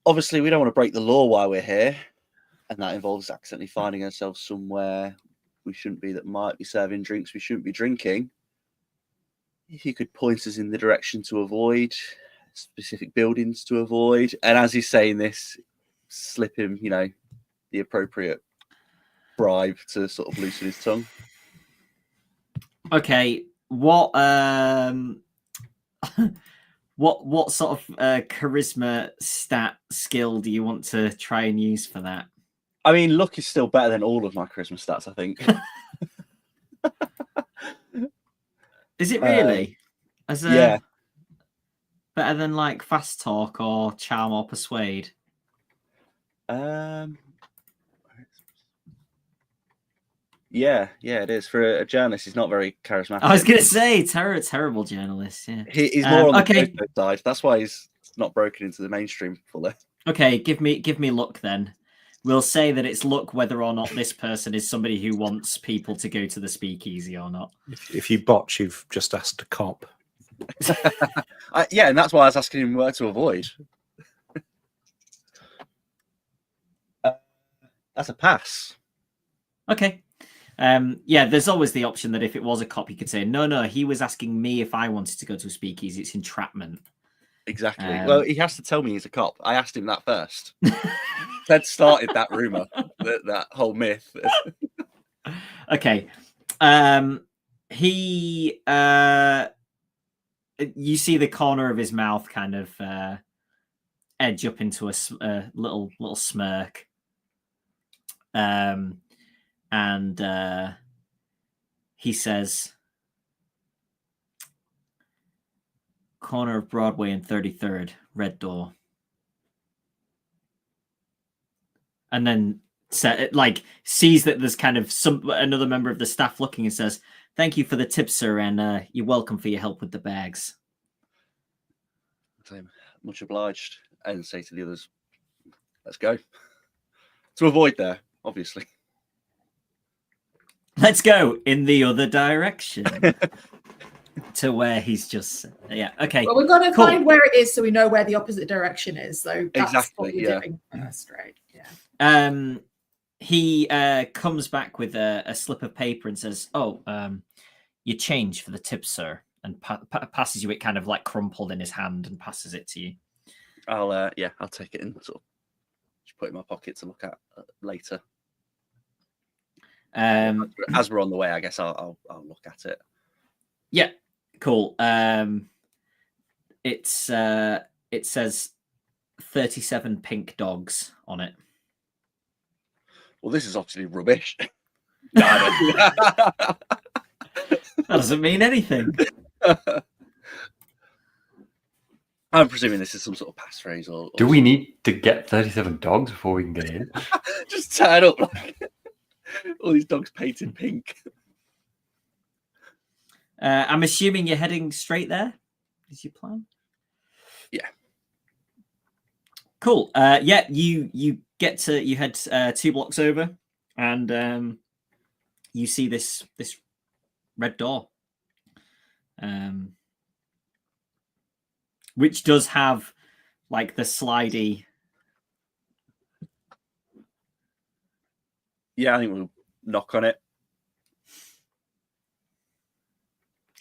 obviously we don't want to break the law while we're here, and that involves accidentally finding ourselves somewhere we shouldn't be, that might be serving drinks we shouldn't be drinking. If you could point us in the direction to avoid, specific buildings to avoid, and as he's saying this, slip him, the appropriate bribe to sort of loosen his tongue. Okay, what what sort of charisma stat skill do you want to try and use for that? I mean, luck is still better than all of my charisma stats, I think. Is it really? Yeah. Better than like fast talk or charm or persuade? Yeah, it is. For a journalist, he's not very charismatic. I was going to say, terrible journalist. Yeah, he's more on the side. That's why he's not broken into the mainstream fully. Okay, give me luck then. We'll say that it's luck whether or not this person is somebody who wants people to go to the speakeasy or not. If you botch, you've just asked a cop. Yeah, and that's why I was asking him where to avoid. That's a pass. Okay. Yeah, there's always the option that if it was a cop, you could say, no, he was asking me if I wanted to go to a speakeasy. It's entrapment. Exactly. Well, he has to tell me he's a cop. I asked him that first. Ted started that rumor, that whole myth. Okay. You see the corner of his mouth kind of edge up into a little smirk. And he says, corner of Broadway and 33rd, red door. And then sees that there's kind of another member of the staff looking and says, "Thank you for the tip, sir, and you're welcome for your help with the bags." I'm much obliged. And say to the others, "Let's go." To avoid there, obviously. Let's go in the other direction. To where he's just... Yeah, okay. Well, we've got to find where it is so we know where the opposite direction is. So that's exactly, what we're doing. That's right, yeah. He comes back with a slip of paper and says, your change for the tip, sir, and passes you it kind of like crumpled in his hand and passes it to you. I'll take it and sort of just put it in my pocket to look at later. As we're on the way, I guess I'll look at it. Yeah, cool. It says 37 pink dogs on it. Well, this is obviously rubbish. That doesn't mean anything. I'm presuming this is some sort of passphrase or do we need to get 37 dogs before we can get in? Just turn up like all these dogs painted pink. I'm assuming you're heading straight there. Is your plan? Yeah. Cool. Yeah, you head 2 blocks over, and you see this red door, which does have like the slidey. Yeah, I think we'll knock on it.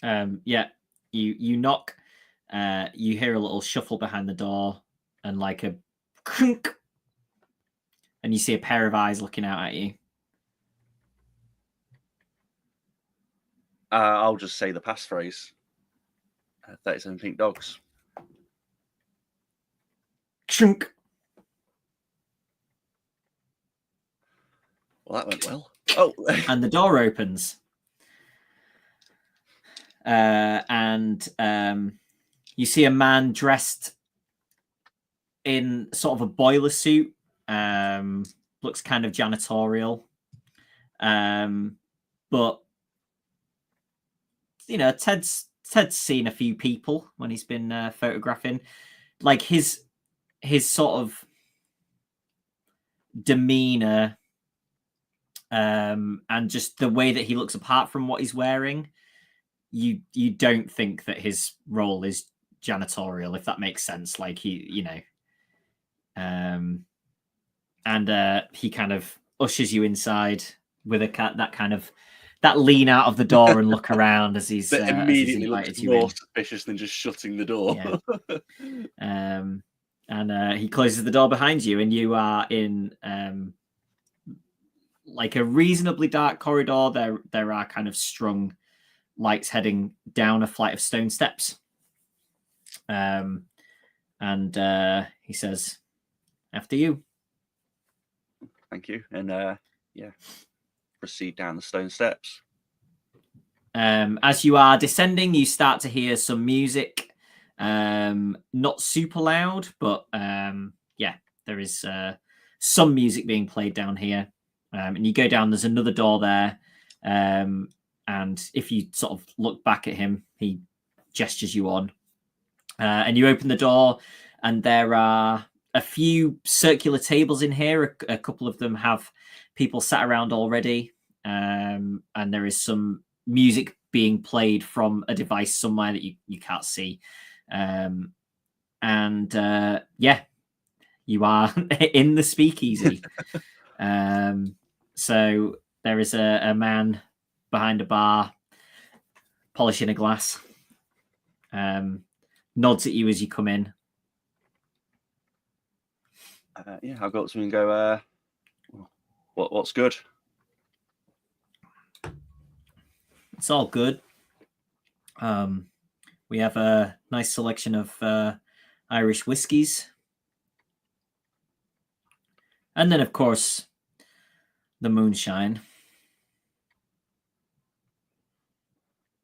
Yeah, you knock. You hear a little shuffle behind the door, and like a crunk, and you see a pair of eyes looking out at you. I'll just say the passphrase. 37 pink dogs. Chunk. Well, that went well. Oh, And the door opens. And you see a man dressed in sort of a boiler suit. Looks kind of janitorial. But you know, Ted's seen a few people when he's been photographing. Like his sort of demeanor, and just the way that he looks apart from what he's wearing, you don't think that his role is janitorial, if that makes sense. Like he, you know, and he kind of ushers you inside with that lean out of the door and look around as he's that immediately invited looks you more in. suspicious than just shutting the door. Yeah. And he closes the door behind you, and you are in like a reasonably dark corridor. There are kind of strung lights heading down a flight of stone steps. And he says, "After you." Thank you. And yeah, proceed down the stone steps. As you are descending, you start to hear some music. Not super loud, but yeah, there is some music being played down here. And you go down, there's another door there. And if you sort of look back at him, he gestures you on. And you open the door, and there are a few circular tables in here. A couple of them have people sat around already. And there is some music being played from a device somewhere that you can't see. Yeah, you are in the speakeasy. So there is a man behind a bar polishing a glass. Nods at you as you come in. Yeah, I'll go up to him and go, what's good? It's all good. We have a nice selection of Irish whiskies. And then, of course, the moonshine.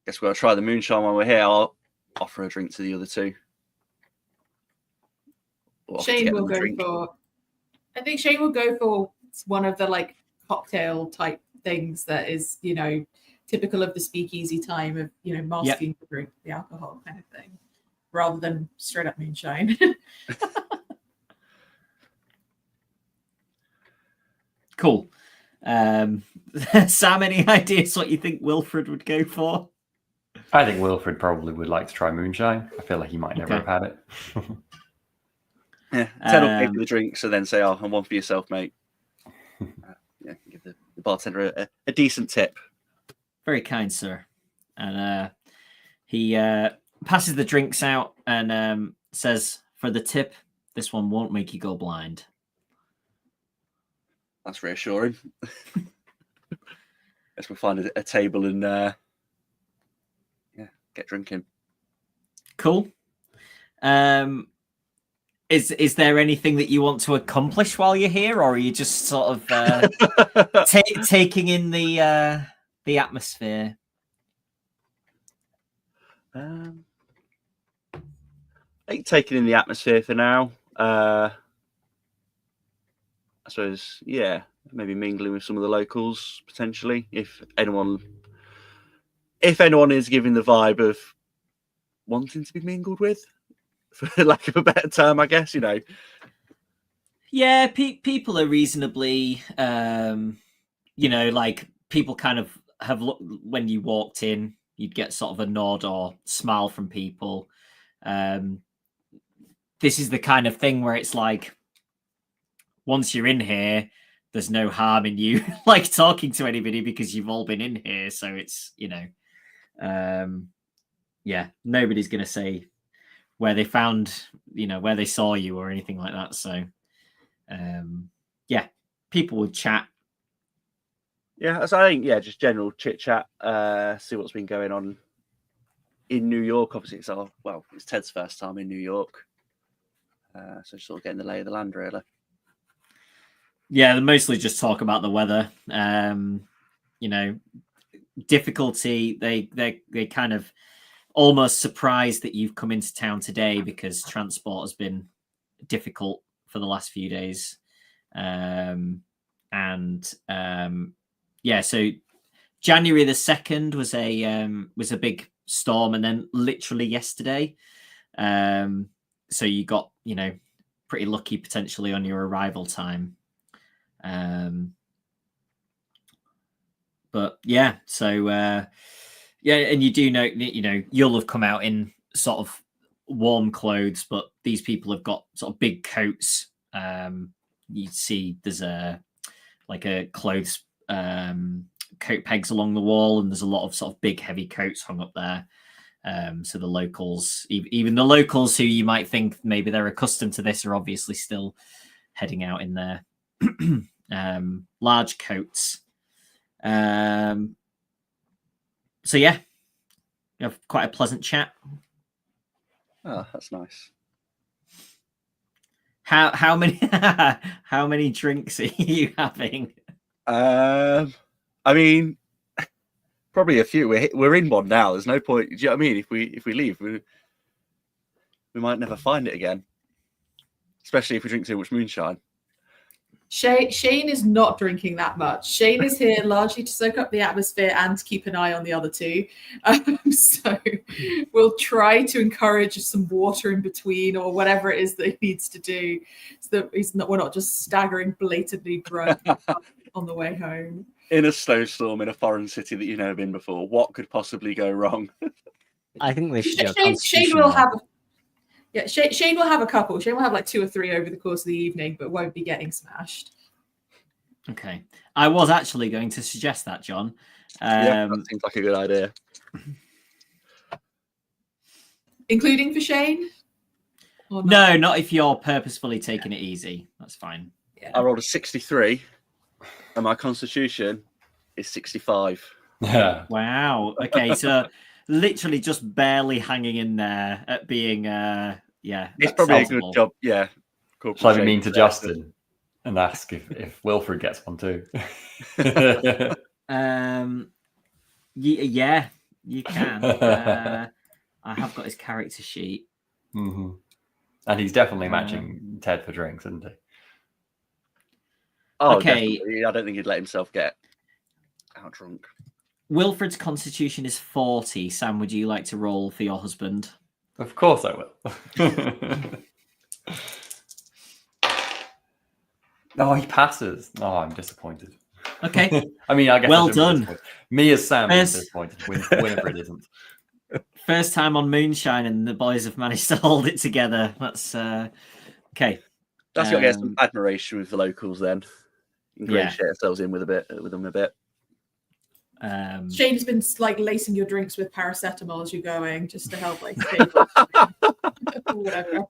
Guess we'll try the moonshine while we're here. I'll offer a drink to the other two. Shane will go for. I think Shane will go for one of the like cocktail type things that is, you know, typical of the speakeasy time of, you know, masking the drink, the alcohol kind of thing, rather than straight up moonshine. Cool. Sam, any ideas what you think Wilfred would go for? I think Wilfred probably would like to try moonshine. I feel like he might never have had it. Yeah, Ted will pay for the drinks and then say, "Oh, and one for yourself, mate." Yeah, give the bartender a decent tip. Very kind, sir. And he passes the drinks out and says, "For the tip, this one won't make you go blind." That's reassuring. Guess we'll find a table and get drinking. Cool. Is there anything that you want to accomplish while you're here, or are you just sort of taking in the atmosphere? I think taking in the atmosphere for now. I suppose, yeah, maybe mingling with some of the locals potentially. If anyone is giving the vibe of wanting to be mingled with, for lack of a better term, I guess, you know. Yeah, people are reasonably, you know, like people kind of have looked when you walked in, you'd get sort of a nod or smile from people. this is the kind of thing where it's like, once you're in here, there's no harm in you like talking to anybody because you've all been in here. So it's, yeah, nobody's going to say where they found, where they saw you or anything like that. So, yeah, people would chat. Yeah, so I think, just general chit chat, see what's been going on in New York. Obviously, it's Ted's first time in New York. So sort of getting the lay of the land, really. Yeah, they mostly just talk about the weather. Difficulty. They kind of almost surprised that you've come into town today because transport has been difficult for the last few days. So January the 2nd was a big storm, and then literally yesterday. So you got, pretty lucky potentially on your arrival time. But yeah, so and you do know, you'll have come out in sort of warm clothes, but these people have got sort of big coats. You see there's a clothes coat pegs along the wall, and there's a lot of sort of big heavy coats hung up there. So the locals, even the locals who you might think maybe they're accustomed to this, are obviously still heading out in their large coats. So yeah, you have quite a pleasant chat. Oh, that's nice. How many how many drinks are you having? I mean, probably a few. We're in one now. There's no point. Do you know what I mean? If we leave, we might never find it again. Especially if we drink too much moonshine. Shane is not drinking that much. Shane is here largely to soak up the atmosphere and to keep an eye on the other two. So we'll try to encourage some water in between or whatever it is that he needs to do, so that we're not just staggering blatantly drunk on the way home. In a snowstorm in a foreign city that you've never been before, what could possibly go wrong? I think they should do a Shane constitution will roll. have. Yeah, Shane will have a couple. Shane will have like 2 or 3 over the course of the evening, but won't be getting smashed. Okay. I was actually going to suggest that, John. That seems like a good idea. Including for Shane? Or not? No, not if you're purposefully taking it easy. That's fine. Yeah. I rolled a 63, and my constitution is 65. Yeah. Wow. Okay, so literally just barely hanging in there at being It's probably a sensible. good job. Yeah. Shall I be mean to Justin and ask if Wilfred gets one too? Yeah, you can. I have got his character sheet. Mm-hmm. And he's definitely matching Ted for drinks, isn't he? Oh, Okay. definitely. I don't think he'd let himself get out drunk. Wilfred's constitution is 40. Sam, would you like to roll for your husband? Of course I will. Oh, he passes. Oh, I'm disappointed. Okay. I mean, I guess Well I shouldn't be done. disappointed. Me as Sam is Yes. disappointed. Winifred isn't. First time on Moonshine, and the boys have managed to hold it together. That's okay. That's got to get some admiration with the locals then. Ingratiate ourselves in with them a bit. Shane has been like lacing your drinks with paracetamol as you're going, just to help like whatever.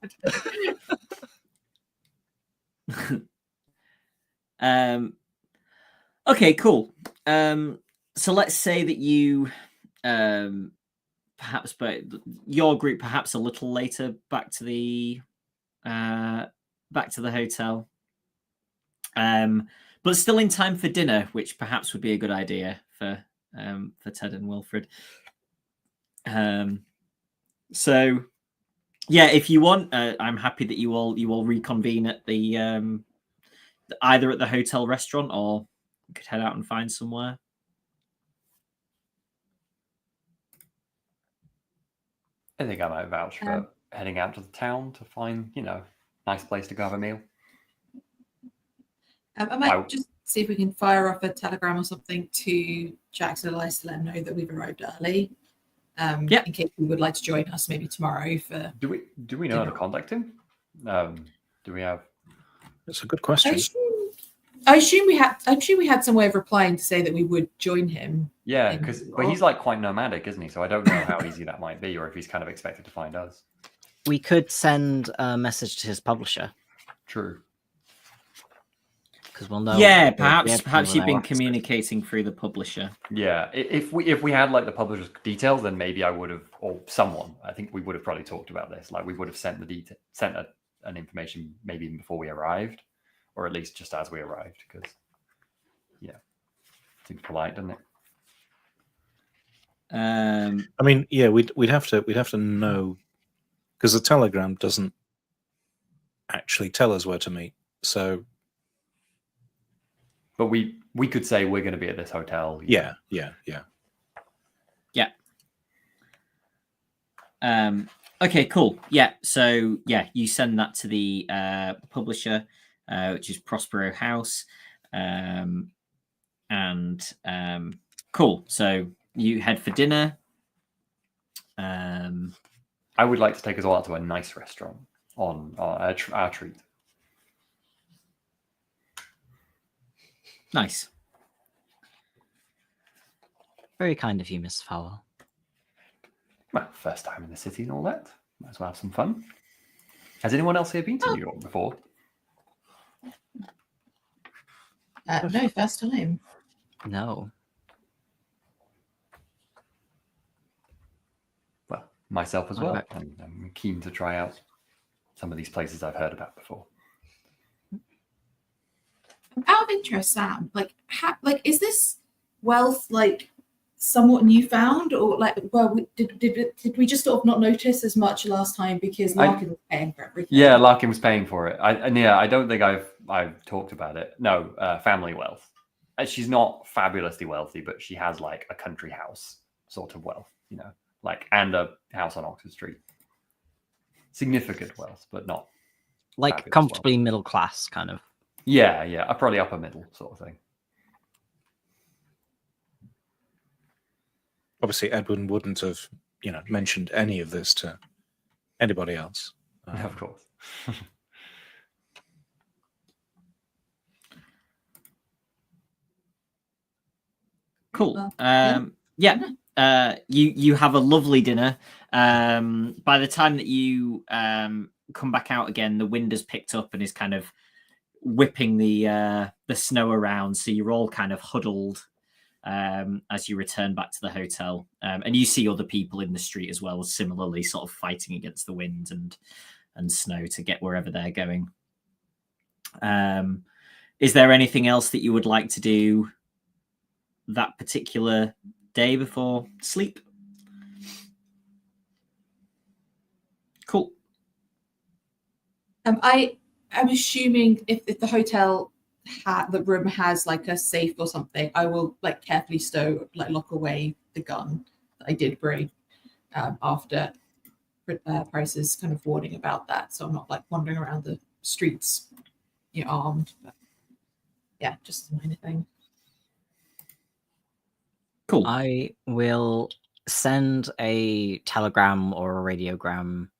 Okay, cool. So let's say that you perhaps, but your group perhaps a little later back to the hotel, but still in time for dinner, which perhaps would be a good idea for Ted and Wilfred. So yeah, if you want, I'm happy that you all reconvene at the either at the hotel restaurant, or you could head out and find somewhere. I think I might vouch for heading out to the town to find, nice place to go have a meal. I might just see if we can fire off a telegram or something to Jackson Elias to let him know that we've arrived early. In case he would like to join us maybe tomorrow for. Do we know how to contact him? Do we have? That's a good I question. assume we had some way of replying to say that we would join him. Yeah, in but he's like quite nomadic, isn't he? So I don't know how easy that might be, or if he's kind of expected to find us. We could send a message to his publisher True. because we'll know. Yeah, we'll be able to perhaps know you've been access. communicating through the publisher. Yeah, if we had like the publisher's details, then maybe I would have, or someone. I think we would have probably talked about this. Like we would have sent an information maybe even before we arrived, or at least just as we arrived, because seems polite, doesn't it? I mean, yeah, we'd have to know, because the telegram doesn't actually tell us where to meet. So, but we could say we're going to be at this hotel. yeah. Okay, cool. Yeah, so yeah, you send that to the publisher, which is Prospero House, and cool. So you head for dinner. I would like to take us all out to a nice restaurant on our treat. Nice. Very kind of you, Miss Fowler. Well, first time in the city and all that. Might as well have some fun. Has anyone else here been to New York before? No, first time. No. Well, myself as well. Okay. I'm keen to try out some of these places I've heard about before. Out of interest, Sam, is this wealth like somewhat newfound, or like, well, did we just sort of not notice as much last time because Larkin was paying for everything? Yeah, Larkin was paying for it. I don't think I've talked about it. No, family wealth. She's not fabulously wealthy, but she has like a country house sort of wealth, and a house on Oxford Street. Significant wealth, but not Like comfortably middle class, kind of. Yeah, probably upper middle sort of thing. Obviously, Edwin wouldn't have, mentioned any of this to anybody else. Of course. Cool. Yeah. You have a lovely dinner. By the time that you come back out again, the wind has picked up and is kind of whipping the snow around. So you're all kind of huddled as you return back to the hotel, and you see other people in the street as well, similarly sort of fighting against the wind and snow to get wherever they're going. Is there anything else that you would like to do that particular day before sleep? Cool. I'm assuming if the hotel the room has like a safe or something, I will like carefully lock away the gun that I did bring after Price's kind of warning about that, so I'm not like wandering around the streets armed. But yeah, just a minor thing. Cool. I will send a telegram or a radiogram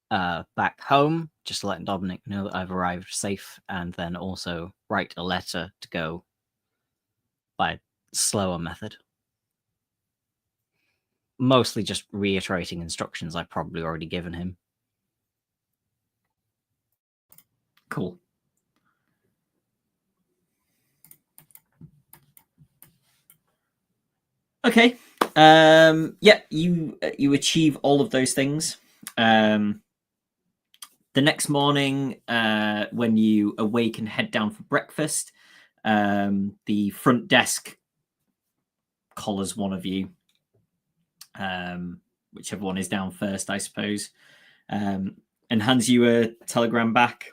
back home, just to let Dominic know that I've arrived safe, and then also write a letter to go by slower method. Mostly just reiterating instructions I've probably already given him. Cool. Okay. You achieve all of those things. The next morning, when you awake and head down for breakfast, the front desk collars one of you, whichever one is down first, I suppose, and hands you a telegram back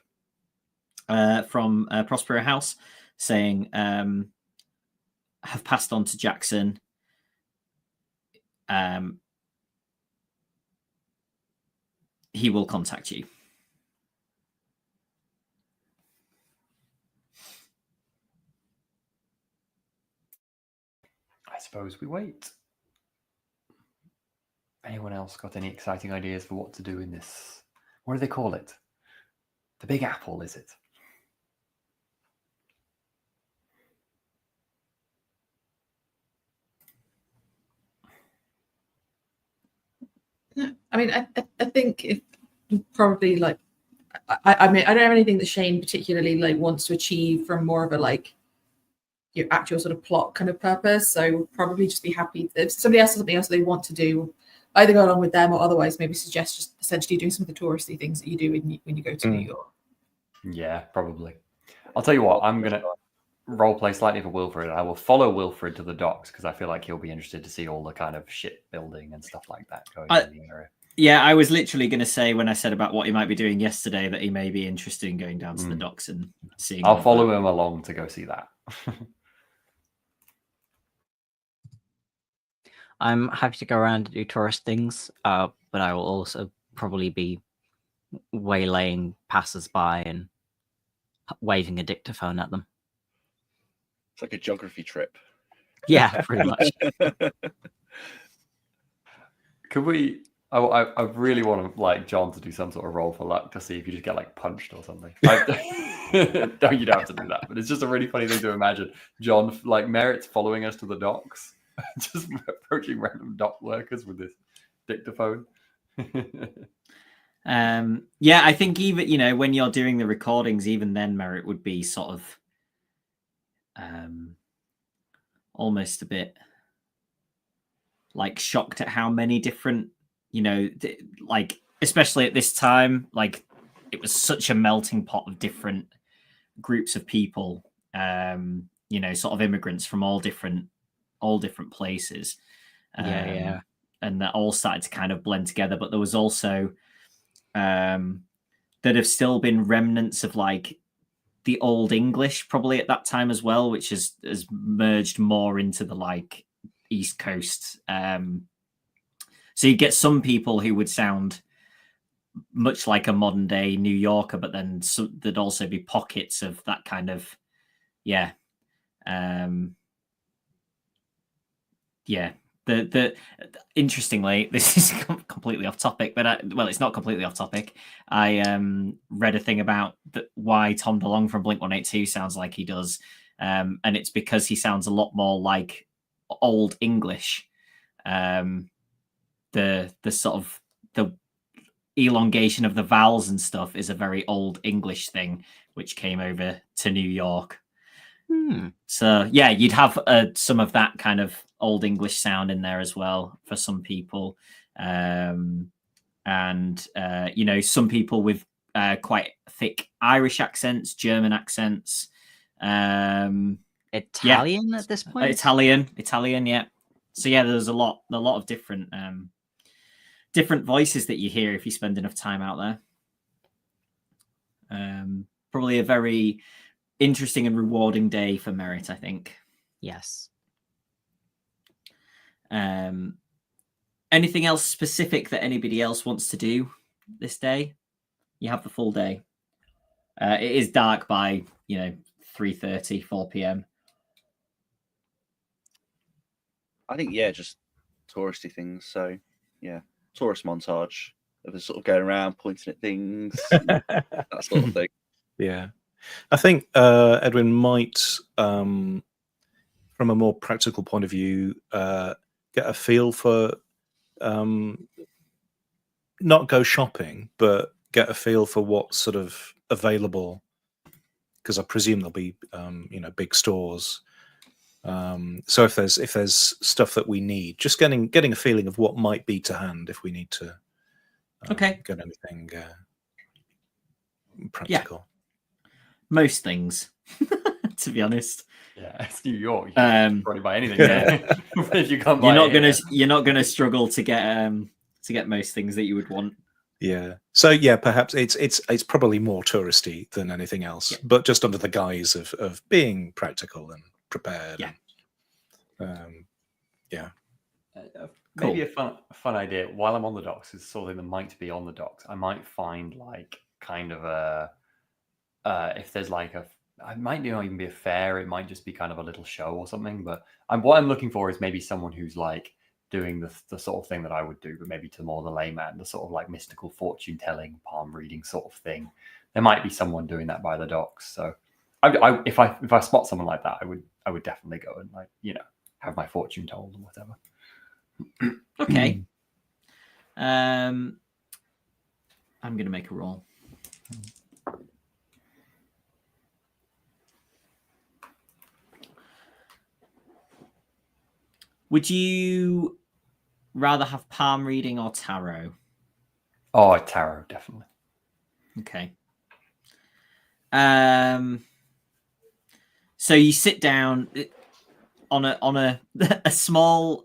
from Prospero House saying, have passed on to Jackson. He will contact you. I suppose we wait. Anyone else got any exciting ideas for what to do in this? What do they call it? The Big Apple, is it? I mean, I think it probably like I mean I don't have anything that Shane particularly like wants to achieve from more of a like your actual sort of plot kind of purpose. So probably just be happy if somebody else has something else they want to do, either go along with them or otherwise maybe suggest just essentially doing some of the touristy things that you do when you go to New York. Yeah, probably. I'll tell you what, I'm gonna role play slightly for Wilfred. I will follow Wilfred to the docks because I feel like he'll be interested to see all the kind of ship building and stuff like that going in the area. Yeah, I was literally going to say when I said about what he might be doing yesterday that he may be interested in going down to the docks and seeing. I'll follow him along to go see that. I'm happy to go around and do tourist things, but I will also probably be waylaying passers-by and waving a dictaphone at them. It's like a geography trip. Yeah, pretty much. Could we? I really want to like John to do some sort of roll for luck to see if you just get like punched or something. No, you don't have to do that. But it's just a really funny thing to imagine. John, like Merritt's following us to the docks, just approaching random dock workers with this dictaphone. Yeah, I think even when you're doing the recordings, even then Merritt would be sort of almost a bit like shocked at how many different like especially at this time, like it was such a melting pot of different groups of people, sort of immigrants from all different places. Yeah. And that all started to kind of blend together. But there was also that have still been remnants of like the Old English probably at that time as well, which has merged more into the like East Coast. So you get some people who would sound much like a modern day New Yorker, but then there'd also be pockets of that kind of, The interestingly, this is completely off topic, but it's not completely off topic. I read a thing about why Tom DeLonge from Blink-182 sounds like he does, and it's because he sounds a lot more like Old English. The sort of the elongation of the vowels and stuff is a very Old English thing, which came over to New York. So yeah, you'd have some of that kind of Old English sound in there as well for some people, and some people with quite thick Irish accents, German accents, Italian at this point. Italian, yeah. So yeah, there's a lot of different voices that you hear if you spend enough time out there. Probably a very interesting and rewarding day for Merritt, I think. Yes. Anything else specific that anybody else wants to do this day? You have the full day. It is dark by 3:30, 4 p.m. I think just touristy things. So tourist montage of us sort of going around pointing at things, that sort of thing. Yeah. I think Edwin might, from a more practical point of view, get a feel for not go shopping, but get a feel for what's sort of available, because I presume there'll be big stores. So if there's stuff that we need, just getting a feeling of what might be to hand if we need to get anything practical. Yeah. Most things, to be honest. Yeah, it's New York. You can probably buy anything. If you can't buy you're not gonna struggle to get most things that you would want. Yeah. So perhaps it's probably more touristy than anything else, but just under the guise of being practical and prepared. Yeah. Maybe a fun idea while I'm on the docks is something that might be on the docks. I might find like kind of a if there's like it might not even be a fair. It might just be kind of a little show or something. But what I'm looking for is maybe someone who's like doing the sort of thing that I would do, but maybe to more the layman, the sort of like mystical fortune telling, palm reading sort of thing. There might be someone doing that by the docks. So if I spot someone like that, I would definitely go and, like, you know, have my fortune told or whatever. Okay. I'm going to make a roll. Would you rather have palm reading or tarot? Oh, tarot, definitely. Okay. So you sit down on a a small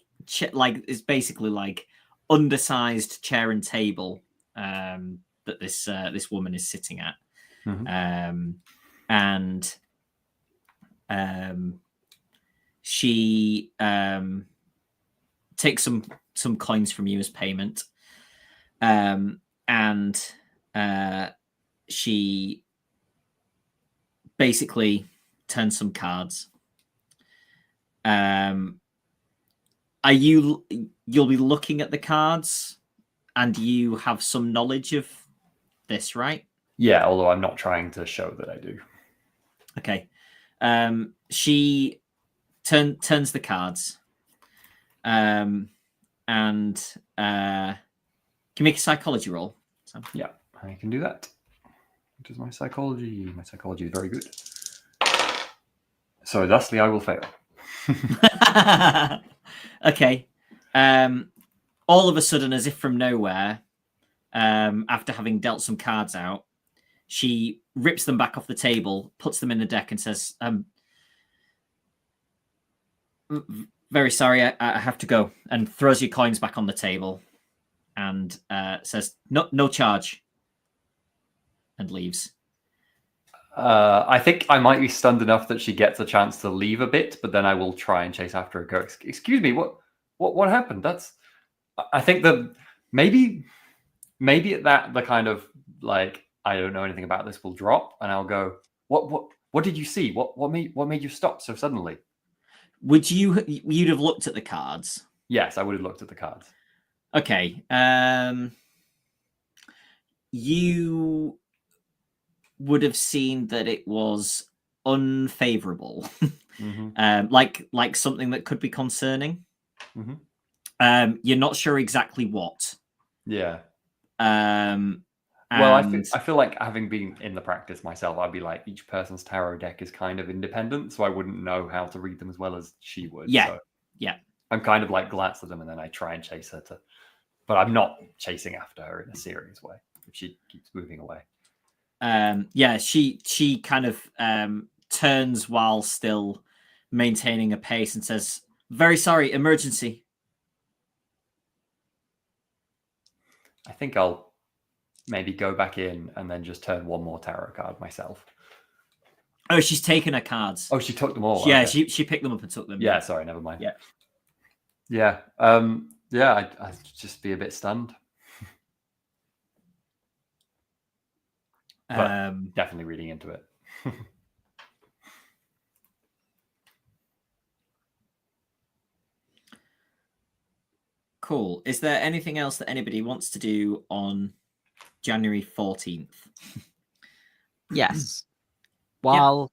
like, it's basically like undersized chair and table that this woman is sitting at. And she takes some coins from you as payment, and she basically turns some cards. You'll be looking at the cards, and you have some knowledge of this, right? Yeah, although I'm not trying to show that I do. Okay. She turns the cards, and can you make a psychology roll? Sam? Yeah, I can do that. What is my psychology? My psychology is very good. So thusly, I will fail. Okay. All of a sudden, as if from nowhere, after having dealt some cards out, she rips them back off the table, puts them in the deck, and says, very sorry, I have to go, and throws your coins back on the table and says, no charge, and leaves. I think I might be stunned enough that she gets a chance to leave a bit, but then I will try and chase after her. Go, excuse me, what happened? I think that maybe at that the kind of like, I don't know anything about this will drop, and I'll go, what did you see? What made you stop so suddenly? You'd have looked at the cards? Yes, I would have looked at the cards. Okay. You would have seen that it was unfavorable. Like something that could be concerning. You're not sure exactly what. Yeah. Well, I feel like, having been in the practice myself, I'd be like, each person's tarot deck is kind of independent, so I wouldn't know how to read them as well as she would. Yeah. So yeah. I'm kind of like glance at them and then I try and chase her but I'm not chasing after her in a serious way. She keeps moving away. Yeah, she kind of turns while still maintaining a pace and says, very sorry, emergency. I think I'll maybe go back in and then just turn one more tarot card myself. Oh, she's taken her cards. Oh, she took them all. Yeah, okay. she picked them up and took them. Yeah, sorry, never mind. Yeah. Yeah. I'd just be a bit stunned. But definitely reading into it. Cool. Is there anything else that anybody wants to do on January 14th? Yes. While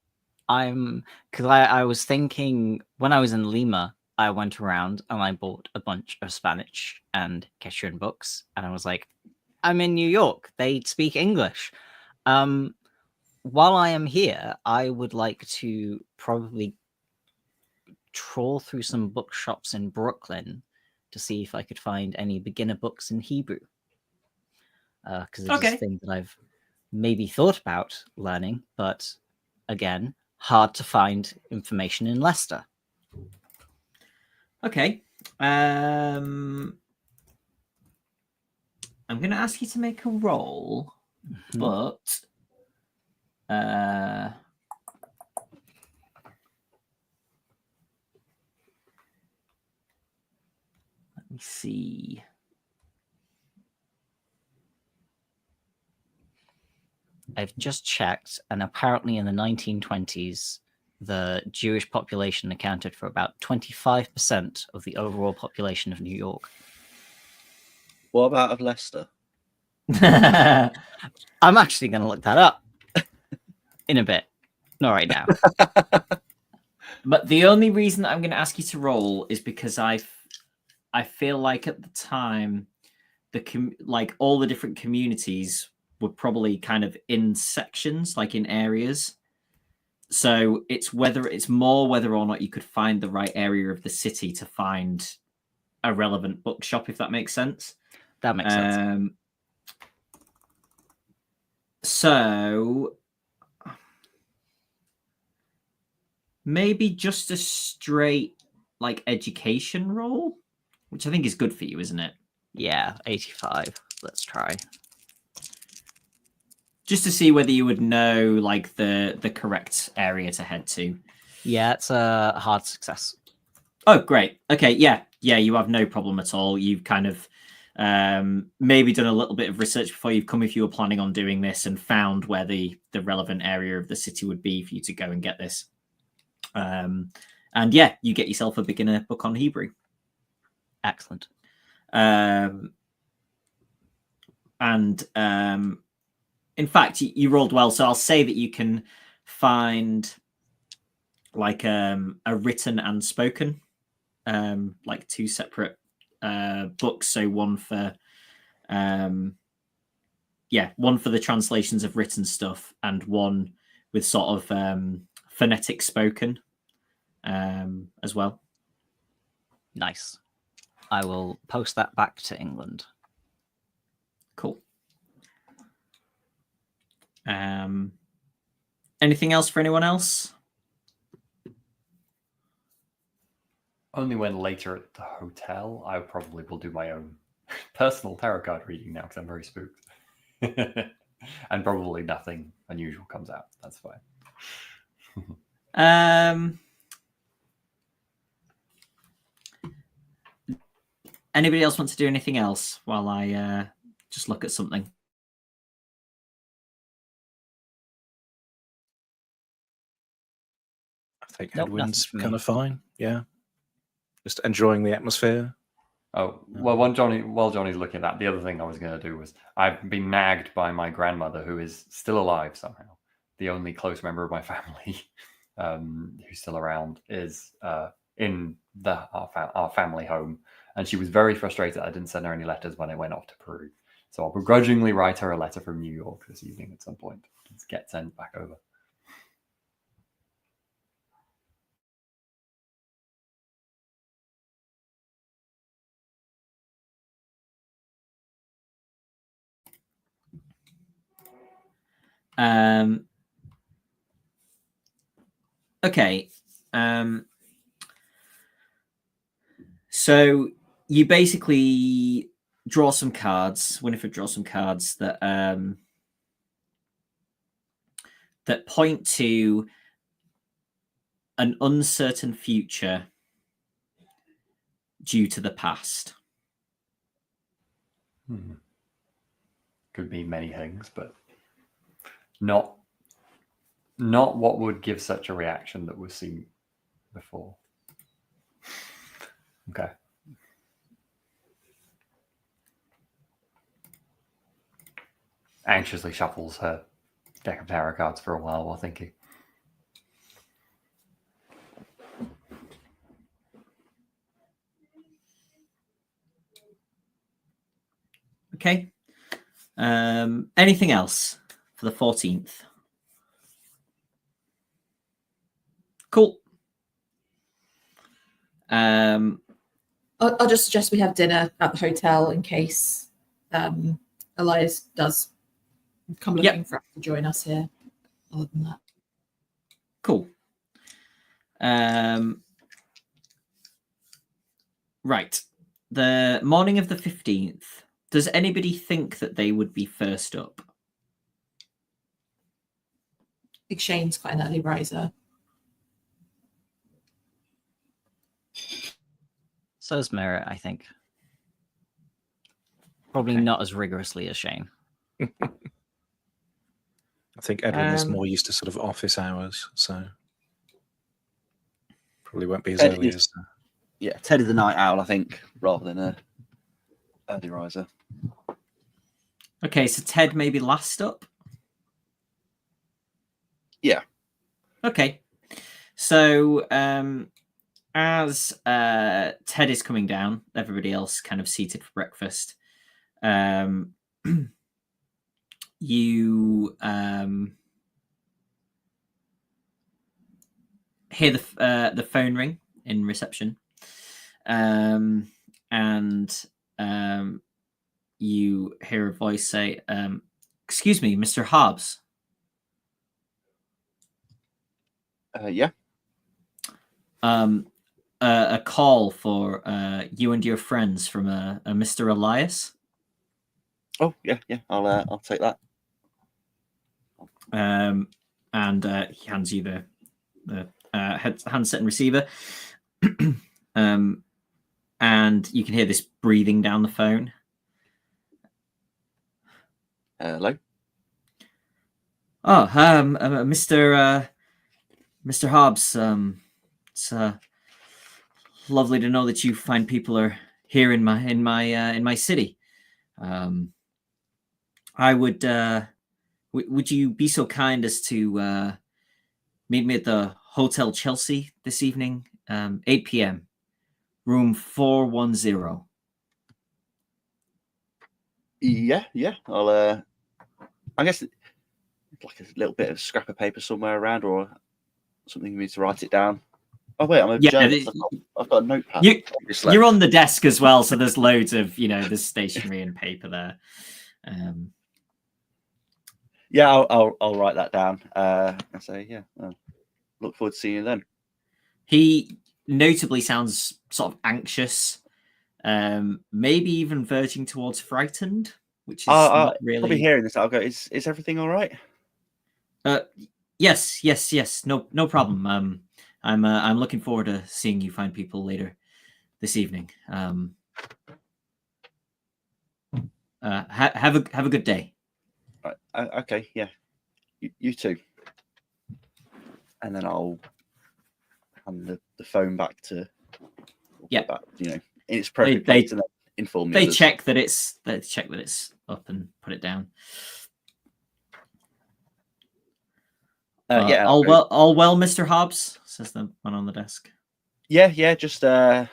because I was thinking, when I was in Lima, I went around and I bought a bunch of Spanish and Quechua books, and I was like, I'm in New York, they speak English. While I am here, I would like to probably trawl through some bookshops in Brooklyn to see if I could find any beginner books in Hebrew. Because it's a thing that I've maybe thought about learning, but again, hard to find information in Leicester. Okay. I'm going to ask you to make a roll, but let me see. I've just checked, and apparently in the 1920s, the Jewish population accounted for about 25% of the overall population of New York. What about of Leicester? I'm actually going to look that up in a bit. Not right now. But the only reason that I'm going to ask you to roll is because I feel like at the time, like all the different communities were probably kind of in sections, like in areas. So it's more whether or not you could find the right area of the city to find a relevant bookshop, if that makes sense. That makes sense. So maybe just a straight like education roll, which I think is good for you, isn't it? Yeah, 85. Let's try. Just to see whether you would know like the correct area to head to. Yeah, it's a hard success. Oh, great. Okay, yeah, you have no problem at all. You've kind of maybe done a little bit of research before you've come if you were planning on doing this and found where the relevant area of the city would be for you to go and get this. And yeah, you get yourself a beginner book on Hebrew. Excellent. In fact, you rolled well, so I'll say that you can find like a written and spoken, like two separate books. So one for one for the translations of written stuff, and one with sort of phonetic spoken as well. Nice. I will post that back to England. Cool. Anything else for anyone else? Only when later at the hotel, I probably will do my own personal tarot card reading now because I'm very spooked. And probably nothing unusual comes out. That's fine. Anybody else want to do anything else while I just look at something? I think Nope, Edwin's nothing for me. kind of fine. Yeah. Just enjoying the atmosphere. Oh, well, while Johnny's looking at that, the other thing I was going to do was I've been nagged by my grandmother, who is still alive somehow. The only close member of my family who's still around is in our family home. And she was very frustrated I didn't send her any letters when I went off to Peru. So I'll begrudgingly write her a letter from New York this evening at some point. Let's get sent back over. Okay. So you basically draw some cards. Winifred draws some cards that that point to an uncertain future due to the past. Could be many things, but not what would give such a reaction that was seen before. Okay. Anxiously shuffles her deck of tarot cards for a while thinking. Okay. Anything else for the 14th? Cool. I'll just suggest we have dinner at the hotel in case Elias does come looking for us to join us here. Other than that. Cool. Right. The morning of the 15th. Does anybody think that they would be first up? I think Shane's quite an early riser. So's Merritt, I think. Probably not as rigorously as Shane. I think Edwin is more used to sort of office hours, so Probably won't be as Ted early is- as. Yeah, Ted is a night owl, I think, rather than a early riser. Okay, so Ted may be last up. Yeah. Okay. So as Ted is coming down, everybody else kind of seated for breakfast. You hear the phone ring in reception, and you hear a voice say, "Excuse me, Mr. Hobbs." Yeah. A call for you and your friends from a Mr. Elias. Oh, yeah. I'll take that. And he hands you the handset and receiver. And you can hear this breathing down the phone. Hello. Oh, Mr. Hobbs. It's lovely to know that you find people are here in my city. I would. Would you be so kind as to meet me at the Hotel Chelsea this evening, 8 p.m., room 410? Yeah. I guess like a little bit of scrap of paper somewhere around, or something for me to write it down. Oh wait, I'm a journalist. I've got a notepad. You're on the desk as well, so there's loads of there's stationery and paper there. Yeah, I'll write that down. And say, yeah, look forward to seeing you then. He notably sounds sort of anxious, maybe even verging towards frightened, which is not really. Probably hearing this, I'll go. Is everything all right? Yes. No problem. I'm looking forward to seeing you find people later this evening. Have a good day. Right. Okay. Yeah. You too. And then I'll hand the phone back to. Yeah. Back, in its appropriate place, and then inform me. They check that it's up and put it down. Yeah. All well, Mr. Hobbs, says the man on the desk. Yeah. Just a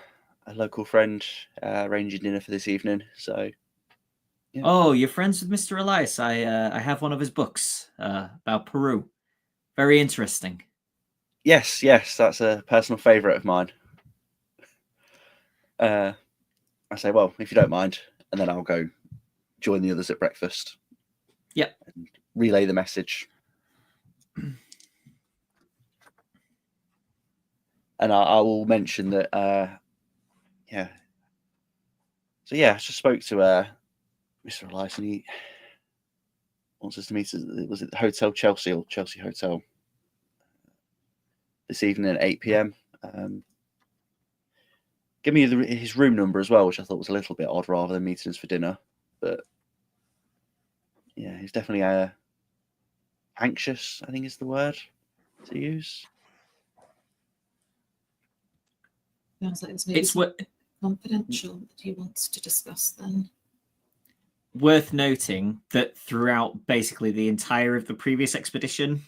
local friend arranging dinner for this evening. So. Yeah. Oh, you're friends with Mr. Elias. I have one of his books about Peru. Very interesting. Yes, that's a personal favourite of mine. I say, well, if you don't mind, and then I'll go join the others at breakfast. Yep. And relay the message. And I will mention that, yeah. So, yeah, I just spoke to Mr. Elias, and he wants us to meet at, was it the Hotel Chelsea or Chelsea Hotel this evening at 8 p.m. Give me his room number as well, which I thought was a little bit odd rather than meeting us for dinner. But, yeah, he's definitely anxious, I think is the word to use. Sounds like it's confidential that he wants to discuss then. Worth noting that throughout basically the entire of the previous expedition,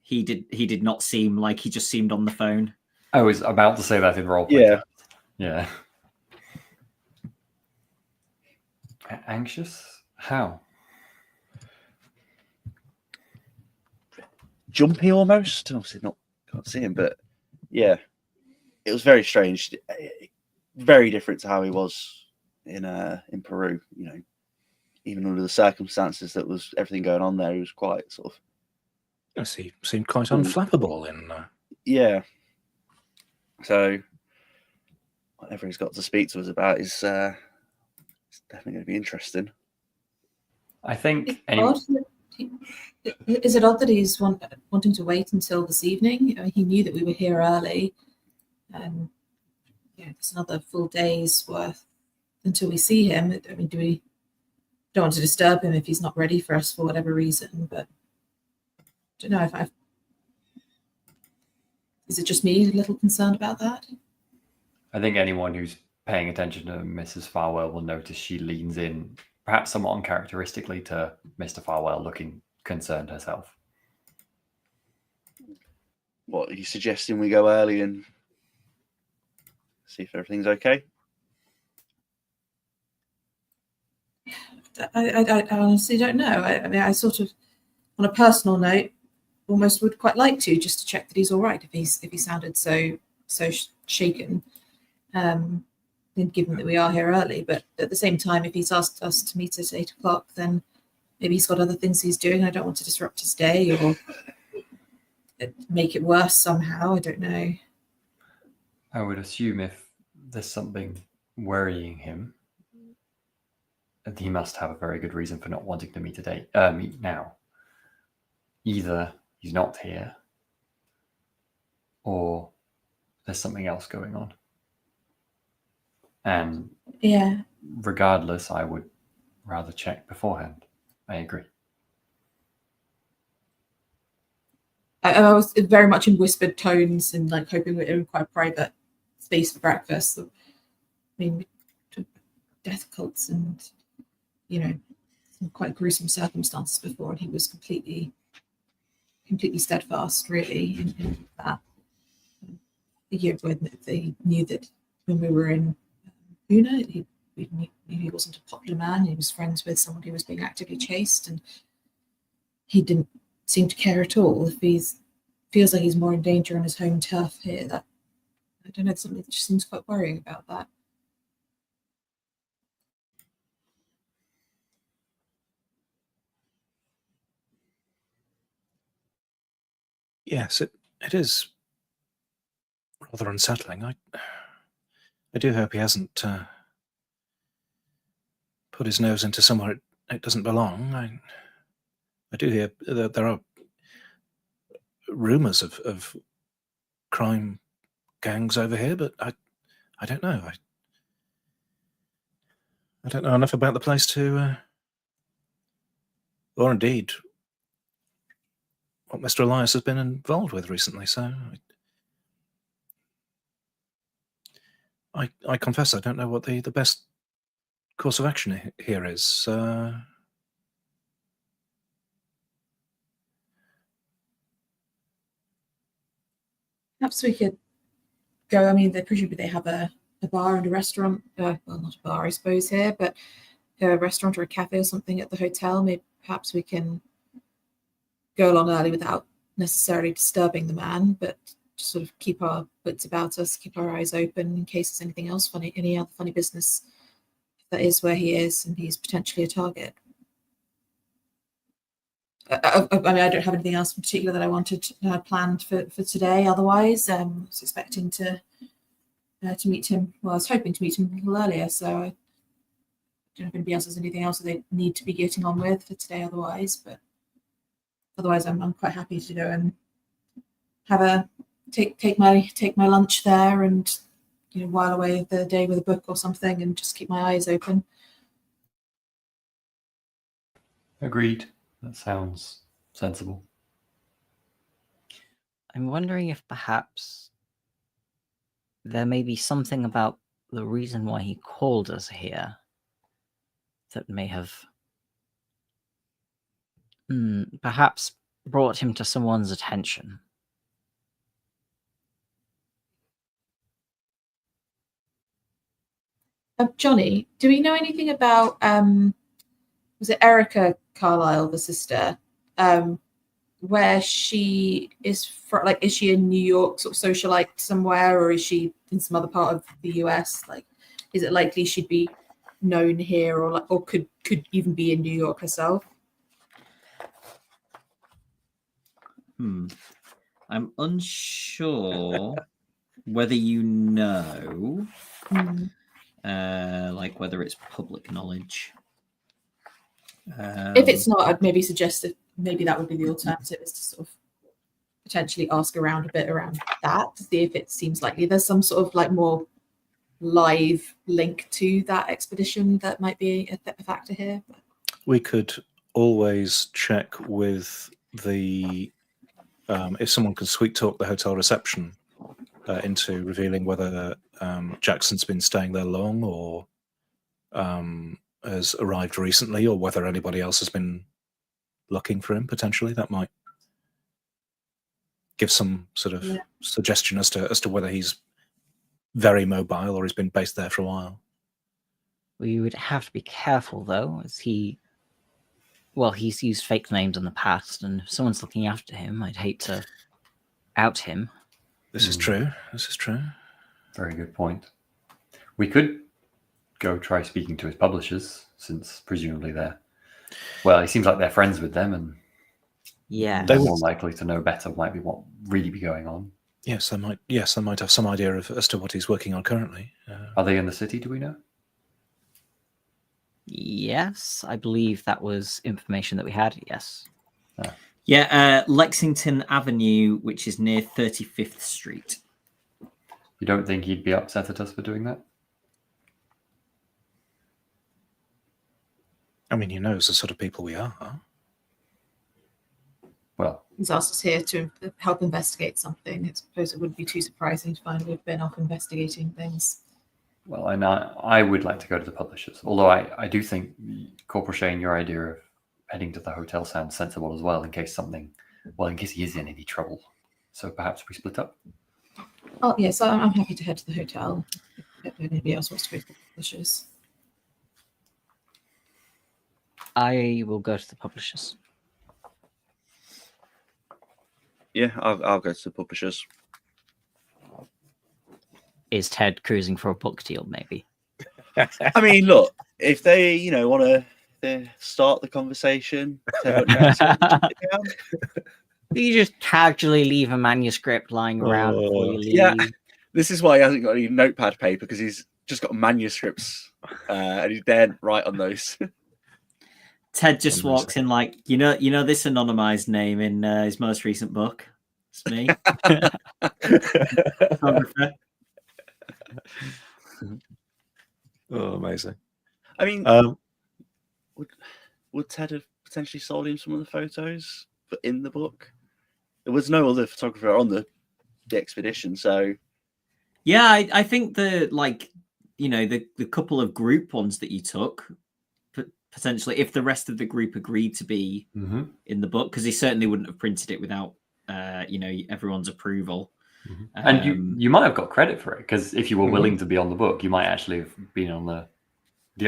he did not seem like he just seemed on the phone. I was about to say that in roleplay. Yeah. Anxious? How? Jumpy almost. Obviously can't see him, but yeah. It was very strange. Very different to how he was in Peru, even under the circumstances that was everything going on there, he was quite sort of. Yes, he seemed quite unflappable in. Yeah. So, whatever he's got to speak to us about is it's definitely going to be interesting. I think. Is it odd that he's wanting to wait until this evening? He knew that we were here early. It's another full day's worth until we see him. I mean, we don't want to disturb him if he's not ready for us for whatever reason, but I don't know if Is it just me a little concerned about that? I think anyone who's paying attention to Mrs. Farwell will notice she leans in, perhaps somewhat uncharacteristically, to Mr. Farwell, looking concerned herself. What, are you suggesting we go early and see if everything's okay? I honestly don't know. I mean, I sort of, on a personal note, almost would quite like to, just to check that he's all right if he sounded so shaken. Given that we are here early, but at the same time, if he's asked us to meet at 8 o'clock, then maybe he's got other things he's doing. I don't want to disrupt his day or make it worse somehow. I don't know. I would assume if there's something worrying him, he must have a very good reason for not wanting to meet now. Either he's not here, or there's something else going on. And Yeah, regardless, I would rather check beforehand. I agree. I was very much in whispered tones and like hoping we're in quite a private space for breakfast. I mean, death cults and, you know, some quite gruesome circumstances before, and he was completely steadfast, really, in that. The year when they knew that when we were in Una, we knew he wasn't a popular man. He was friends with someone who was being actively chased, and he didn't seem to care at all. If he feels like he's more in danger on his home turf here, that, I don't know, something that just seems quite worrying about that. Yes, it is rather unsettling. I do hope he hasn't put his nose into somewhere it doesn't belong. I do hear that there are rumours of crime gangs over here, but I don't know. I don't know enough about the place to, or indeed what Mr. Elias has been involved with recently. So I confess I don't know what the best course of action here is. Perhaps we could go. I mean, presumably they have a bar and a restaurant. Well, not a bar, I suppose, here, but a restaurant or a cafe or something at the hotel. Maybe perhaps we can go along early without necessarily disturbing the man, but just sort of keep our wits about us, keep our eyes open in case there's anything else funny, any other funny business that is where he is and he's potentially a target. I mean, I don't have anything else in particular that I wanted planned for today. Otherwise, I was expecting to meet him. Well, I was hoping to meet him a little earlier, so I don't know if anybody else has anything else that they need to be getting on with for today. Otherwise, but otherwise, I'm quite happy to go and have take my lunch there and, you know, while away the day with a book or something and just keep my eyes open. Agreed. That sounds sensible. I'm wondering if perhaps there may be something about the reason why he called us here that may have perhaps brought him to someone's attention. Jonny, do we know anything about was it Erica Carlisle, the sister, where she is from? Like, is she in New York, sort of socialite somewhere, or is she in some other part of the US? Like, is it likely she'd be known here, or could even be in New York herself? I'm unsure whether you know, like whether it's public knowledge. If it's not, I'd maybe suggest that maybe that would be the alternative, is to sort of potentially ask around a bit around that to see if it seems likely there's some sort of like more live link to that expedition that might be a factor here. We could always check with the if someone can sweet talk the hotel reception into revealing whether Jackson's been staying there long or has arrived recently, or whether anybody else has been looking for him potentially, that might give some sort of suggestion as to whether he's very mobile or he's been based there for a while. We would have to be careful, though, as he's used fake names in the past, and if someone's looking after him, I'd hate to out him. This is true. This is true. Very good point. We could go try speaking to his publishers, since presumably he seems like they're friends with them, and they're more likely to know better what really be going on. Yes, I might have some idea as to what he's working on currently. Are they in the city? Do we know? Yes, I believe that was information that we had. Yes. Yeah, Lexington Avenue, which is near 35th Street. You don't think he'd be upset at us for doing that? I mean, he knows the sort of people we are. Huh? Well, He's asked us here to help investigate something. I suppose it wouldn't be too surprising to find we've been off investigating things. well, and I would like to go to the publishers. Although I do think, Corporal Shane, your idea of heading to the hotel sounds sensible as well, in case he is in any trouble. So perhaps we split up. Oh, yes, I'm happy to head to the hotel if anybody else wants to go to the publishers. I will go to the publishers. Yeah, I'll go to the publishers. Is Ted cruising for a book deal, maybe? I mean, look, if they, want to start the conversation, You just casually leave a manuscript lying around before you leave. yeah. This is why he hasn't got any notepad paper, because he's just got manuscripts and he's daren't write on those. Ted just walks in like, you know this anonymized name in his most recent book. It's me. Photographer. Oh, amazing. I mean, would Ted have potentially sold him some of the photos in the book? There was no other photographer on the expedition, so Yeah, I think the couple of group ones that you took, potentially, if the rest of the group agreed to be in the book, because he certainly wouldn't have printed it without everyone's approval. And you might have got credit for it, because if you were willing to be on the book, you might actually have been on the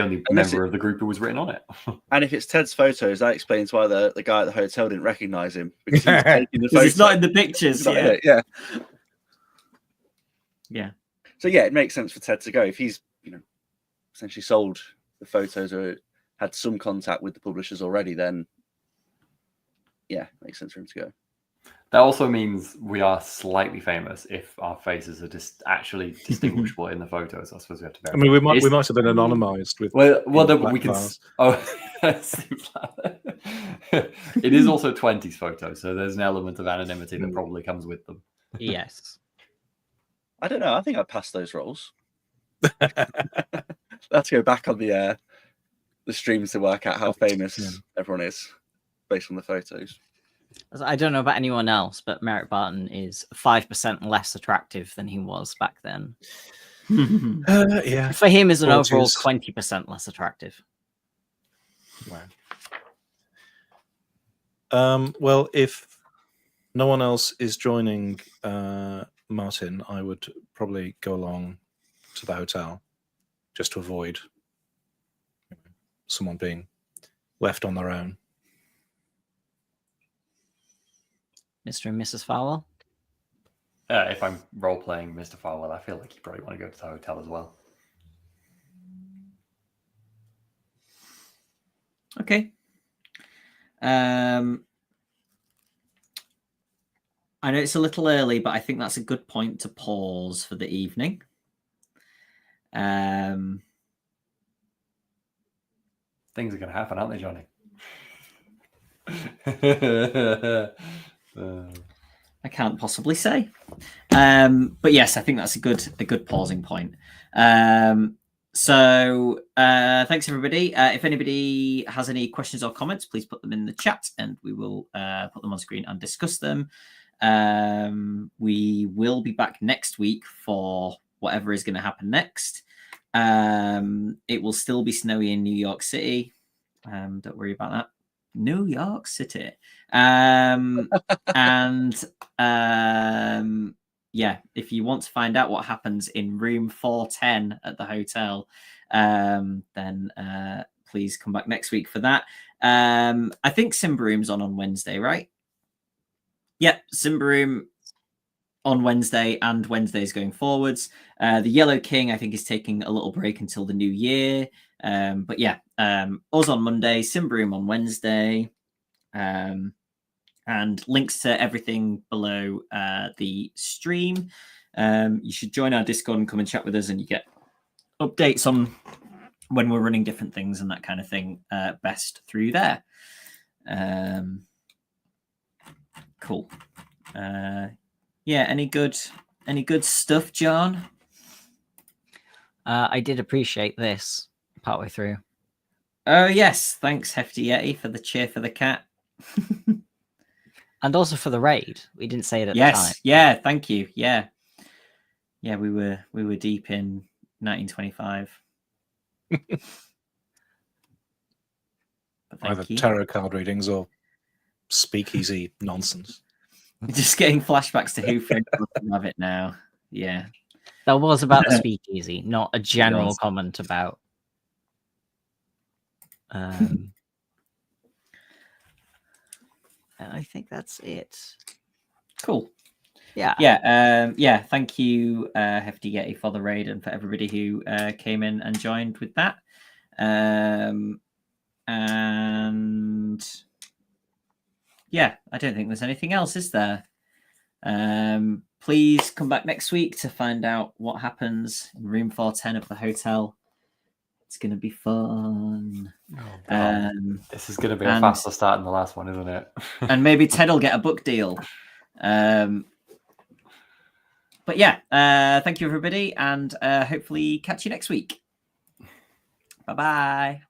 only member of the group who was written on it. And if it's Ted's photos, that explains why the guy at the hotel didn't recognize him, because he was taking the photos. It's not in the pictures. Yeah. So yeah, it makes sense for Ted to go if he's essentially sold the photos or had some contact with the publishers already. Then yeah, makes sense for him to go. That also means we are slightly famous if our faces are just actually distinguishable in the photos. I suppose we have to bear. I mean, we might have been anonymized with. We can. It is also 20s photos, so there's an element of anonymity that probably comes with them. Yes. I don't know. I think I passed those roles. Let's go back on the streams to work out how famous everyone is based on the photos. I don't know about anyone else, but Merrick Barton is 5% less attractive than he was back then. Yeah. For him, is an overall 20% less attractive. Wow. Well, if no one else is joining Martin, I would probably go along to the hotel just to avoid someone being left on their own. Mr. and Mrs. Farwell? If I'm role-playing Mr. Farwell, I feel like you probably want to go to the hotel as well. Okay. I know it's a little early, but I think that's a good point to pause for the evening. Things are going to happen, aren't they, Jonny? I can't possibly say. But yes, I think that's a good pausing point. So thanks, everybody. If anybody has any questions or comments, please put them in the chat and we will put them on screen and discuss them. We will be back next week for whatever is going to happen next. It will still be snowy in New York City. Don't worry about that. New York City. Yeah, if you want to find out what happens in room 410 at the hotel, then please come back next week for that. I think Simba Room's on Wednesday, right? Yep, Simba Room on Wednesday and Wednesdays going forwards. The Yellow King, I think, is taking a little break until the new year. But yeah, us on Monday, Simba Room on Wednesday. And links to everything below the stream. You should join our Discord and come and chat with us, and you get updates on when we're running different things and that kind of thing best through there. Cool. Yeah, any good stuff, John? I did appreciate this partway through. Oh yes, thanks Hefty Yeti for the cheer for the cat. And also for the raid. We didn't say it at the time. Yes, yeah, thank you. Yeah. Yeah, we were deep in 1925. Either tarot card readings or speakeasy nonsense. Just getting flashbacks to Who Framed Roger Rabbit now. Yeah. That was about the speakeasy, not a general comment about. And I think that's it. Cool. Yeah. Yeah. Thank you, Hefty Yeti, for the raid, and for everybody who came in and joined with that. And yeah, I don't think there's anything else, is there? Please come back next week to find out what happens in room 410 of the hotel. It's going to be fun. Oh, this is going to be a faster start than the last one, isn't it? And maybe Ted will get a book deal. But yeah, thank you, everybody, and hopefully catch you next week. Bye-bye.